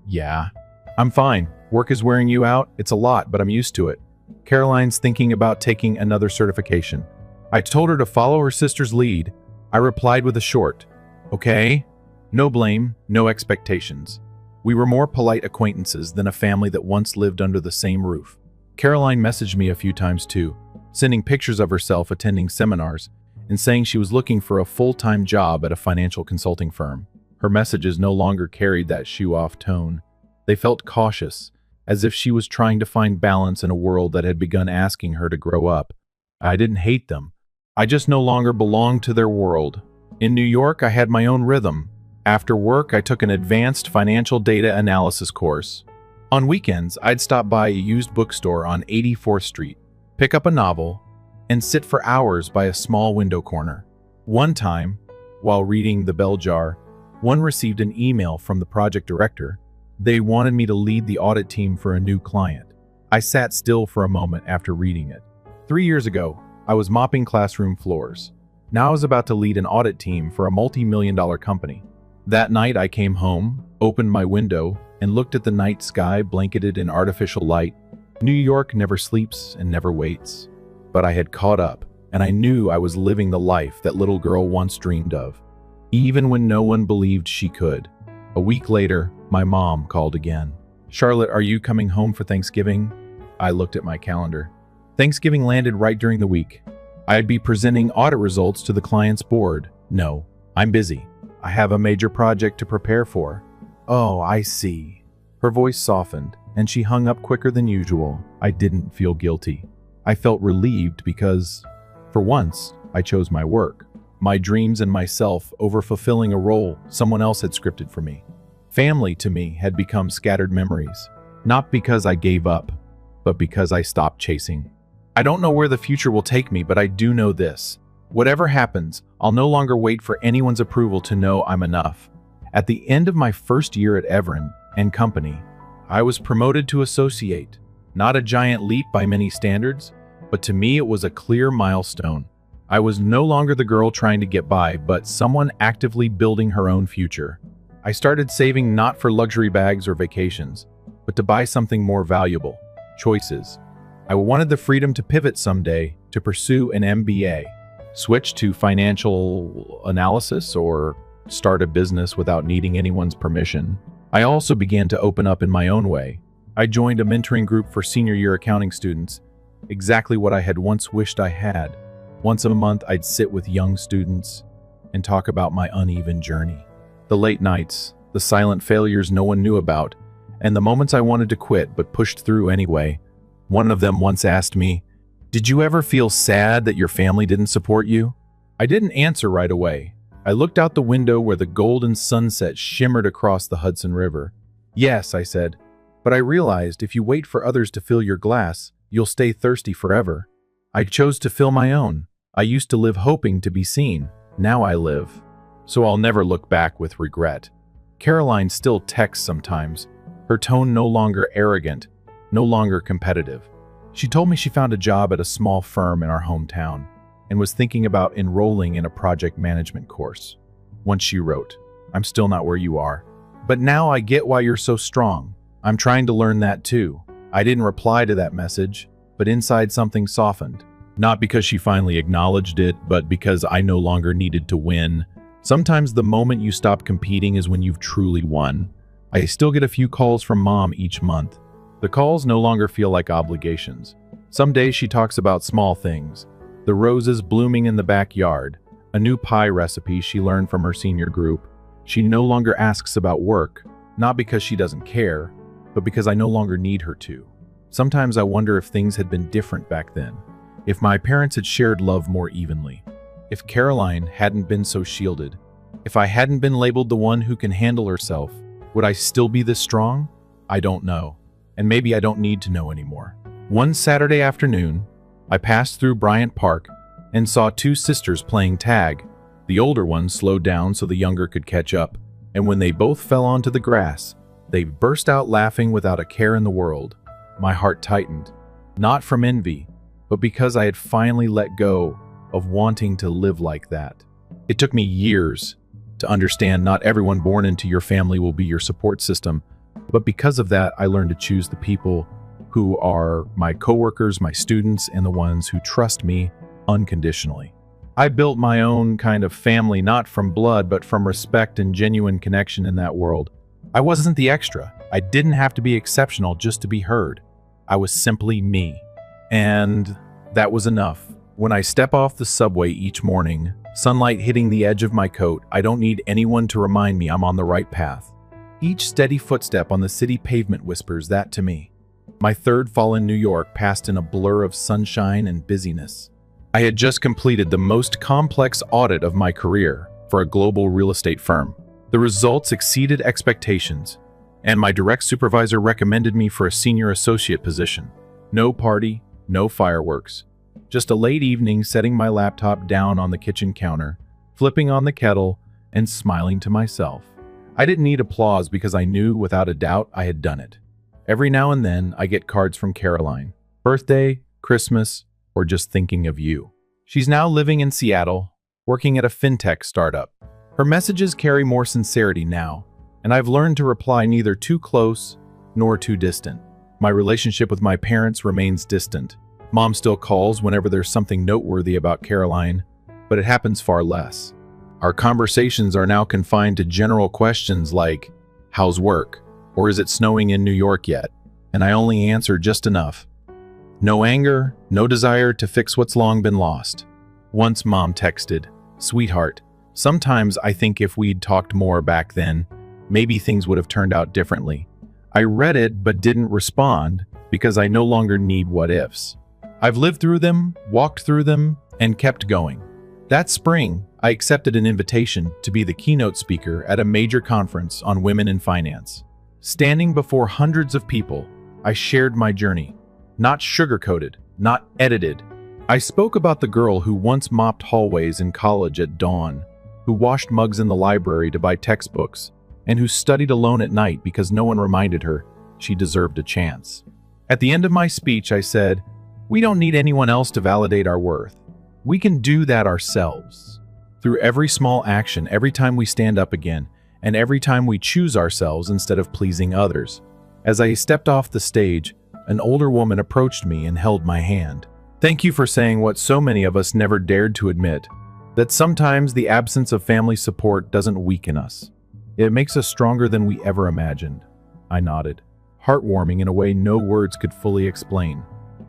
"Yeah." "I'm fine. Work is wearing you out. It's a lot, but I'm used to it." "Caroline's thinking about taking another certification." I told her to follow her sister's lead. I replied with a short, "Okay." No blame, no expectations. We were more polite acquaintances than a family that once lived under the same roof. Caroline messaged me a few times too, sending pictures of herself attending seminars and saying she was looking for a full-time job at a financial consulting firm. Her messages no longer carried that shoe-off tone. They felt cautious, as if she was trying to find balance in a world that had begun asking her to grow up. I didn't hate them. I just no longer belonged to their world. In New York, I had my own rhythm. After work, I took an advanced financial data analysis course. On weekends, I'd stop by a used bookstore on 84th Street, pick up a novel, and sit for hours by a small window corner. One time, while reading The Bell Jar, one received an email from the project director. They wanted me to lead the audit team for a new client. I sat still for a moment after reading it. 3 years ago, I was mopping classroom floors. Now I was about to lead an audit team for a multi-million-dollar company. That night I came home, opened my window, and looked at the night sky blanketed in artificial light. New York never sleeps and never waits. But I had caught up, and I knew I was living the life that little girl once dreamed of, even when no one believed she could. A week later, my mom called again. "Charlotte, are you coming home for Thanksgiving?" I looked at my calendar. Thanksgiving landed right during the week. I'd be presenting audit results to the client's board. "No, I'm busy. I have a major project to prepare for." "Oh, I see." Her voice softened, and she hung up quicker than usual. I didn't feel guilty. I felt relieved because, for once, I chose my work, my dreams and myself over fulfilling a role someone else had scripted for me. Family to me had become scattered memories, not because I gave up, but because I stopped chasing. I don't know where the future will take me, but I do know this. Whatever happens, I'll no longer wait for anyone's approval to know I'm enough. At the end of my first year at Everin and Company, I was promoted to associate. Not a giant leap by many standards, but to me it was a clear milestone. I was no longer the girl trying to get by, but someone actively building her own future. I started saving not for luxury bags or vacations, but to buy something more valuable: choices. I wanted the freedom to pivot someday, to pursue an MBA, switch to financial analysis, or start a business without needing anyone's permission. I also began to open up in my own way. I joined a mentoring group for senior year accounting students, exactly what I had once wished I had. Once a month, I'd sit with young students and talk about my uneven journey. The late nights, the silent failures no one knew about, and the moments I wanted to quit but pushed through anyway. One of them once asked me, "Did you ever feel sad that your family didn't support you?" I didn't answer right away. I looked out the window where the golden sunset shimmered across the Hudson River. "Yes," I said, "but I realized if you wait for others to fill your glass, you'll stay thirsty forever." I chose to fill my own. I used to live hoping to be seen. Now I live. So I'll never look back with regret. Caroline still texts sometimes, her tone no longer arrogant, no longer competitive. She told me she found a job at a small firm in our hometown and was thinking about enrolling in a project management course. Once she wrote, "I'm still not where you are, but now I get why you're so strong. I'm trying to learn that too." I didn't reply to that message, but inside something softened. Not because she finally acknowledged it, but because I no longer needed to win. Sometimes the moment you stop competing is when you've truly won. I still get a few calls from Mom each month. The calls no longer feel like obligations. Some days she talks about small things: the roses blooming in the backyard, a new pie recipe she learned from her senior group. She no longer asks about work, not because she doesn't care, but because I no longer need her to. Sometimes I wonder if things had been different back then, if my parents had shared love more evenly, if Caroline hadn't been so shielded, if I hadn't been labeled the one who can handle herself. Would I still be this strong? I don't know, and maybe I don't need to know anymore. One Saturday afternoon, I passed through Bryant Park and saw two sisters playing tag. The older one slowed down so the younger could catch up, and when they both fell onto the grass, they burst out laughing without a care in the world. My heart tightened, not from envy, but because I had finally let go of wanting to live like that. It took me years to understand not everyone born into your family will be your support system, but because of that, I learned to choose the people who are my coworkers, my students, and the ones who trust me unconditionally. I built my own kind of family, not from blood, but from respect and genuine connection in that world. I wasn't the extra. I didn't have to be exceptional just to be heard. I was simply me. And that was enough. When I step off the subway each morning, sunlight hitting the edge of my coat, I don't need anyone to remind me I'm on the right path. Each steady footstep on the city pavement whispers that to me. My third fall in New York passed in a blur of sunshine and busyness. I had just completed the most complex audit of my career for a global real estate firm. The results exceeded expectations, and my direct supervisor recommended me for a senior associate position. No party, no fireworks. Just a late evening setting my laptop down on the kitchen counter, flipping on the kettle, and smiling to myself. I didn't need applause because I knew without a doubt I had done it. Every now and then I get cards from Caroline. Birthday, Christmas, or just thinking of you. She's now living in Seattle, working at a fintech startup. Her messages carry more sincerity now, and I've learned to reply neither too close nor too distant. My relationship with my parents remains distant. Mom still calls whenever there's something noteworthy about Caroline, but it happens far less. Our conversations are now confined to general questions like, how's work? Or is it snowing in New York yet? And I only answer just enough. No anger, no desire to fix what's long been lost. Once Mom texted, "Sweetheart, sometimes I think if we'd talked more back then, maybe things would have turned out differently." I read it but didn't respond because I no longer need what-ifs. I've lived through them, walked through them, and kept going. That spring, I accepted an invitation to be the keynote speaker at a major conference on women in finance. Standing before hundreds of people, I shared my journey. Not sugar-coated, not edited. I spoke about the girl who once mopped hallways in college at dawn, who washed mugs in the library to buy textbooks, and who studied alone at night because no one reminded her she deserved a chance. At the end of my speech, I said, "We don't need anyone else to validate our worth. We can do that ourselves. Through every small action, every time we stand up again, and every time we choose ourselves instead of pleasing others." As I stepped off the stage, an older woman approached me and held my hand. "Thank you for saying what so many of us never dared to admit, that sometimes the absence of family support doesn't weaken us. It makes us stronger than we ever imagined." I nodded, heartwarming in a way no words could fully explain.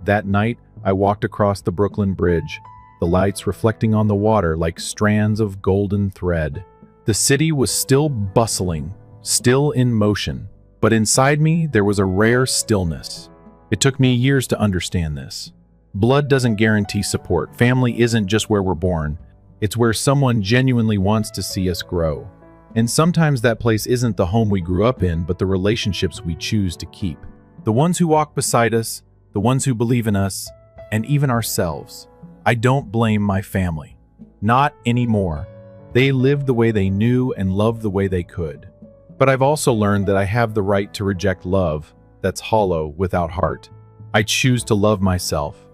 That night, I walked across the Brooklyn Bridge, the lights reflecting on the water like strands of golden thread. The city was still bustling, still in motion, but inside me there was a rare stillness. It took me years to understand this. Blood doesn't guarantee support. Family isn't just where we're born. It's where someone genuinely wants to see us grow. And sometimes that place isn't the home we grew up in, but the relationships we choose to keep. The ones who walk beside us, the ones who believe in us, and even ourselves. I don't blame my family. Not anymore. They lived the way they knew and loved the way they could. But I've also learned that I have the right to reject love that's hollow without heart. I choose to love myself.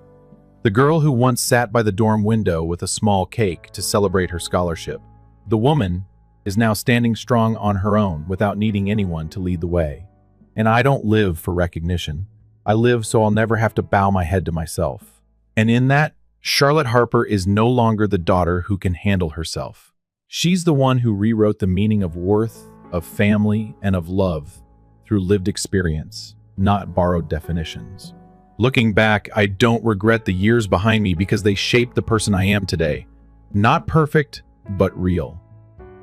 The girl who once sat by the dorm window with a small cake to celebrate her scholarship. The woman is now standing strong on her own without needing anyone to lead the way. And I don't live for recognition. I live so I'll never have to bow my head to myself. And in that, Charlotte Harper is no longer the daughter who can handle herself. She's the one who rewrote the meaning of worth, of family, and of love through lived experience, not borrowed definitions. Looking back, I don't regret the years behind me because they shaped the person I am today. Not perfect, but real.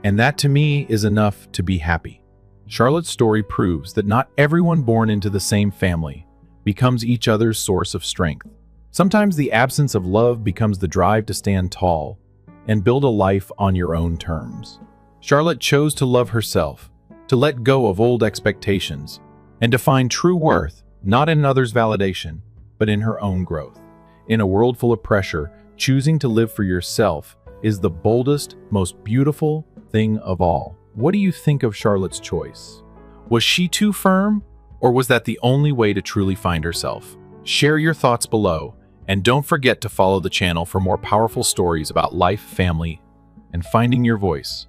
And that to me is enough to be happy. Charlotte's story proves that not everyone born into the same family becomes each other's source of strength. Sometimes the absence of love becomes the drive to stand tall and build a life on your own terms. Charlotte chose to love herself, to let go of old expectations, and to find true worth, not in others' validation, but in her own growth. In a world full of pressure, choosing to live for yourself is the boldest, most beautiful thing of all. What do you think of Charlotte's choice? Was she too firm, or was that the only way to truly find herself? Share your thoughts below, and don't forget to follow the channel for more powerful stories about life, family, and finding your voice.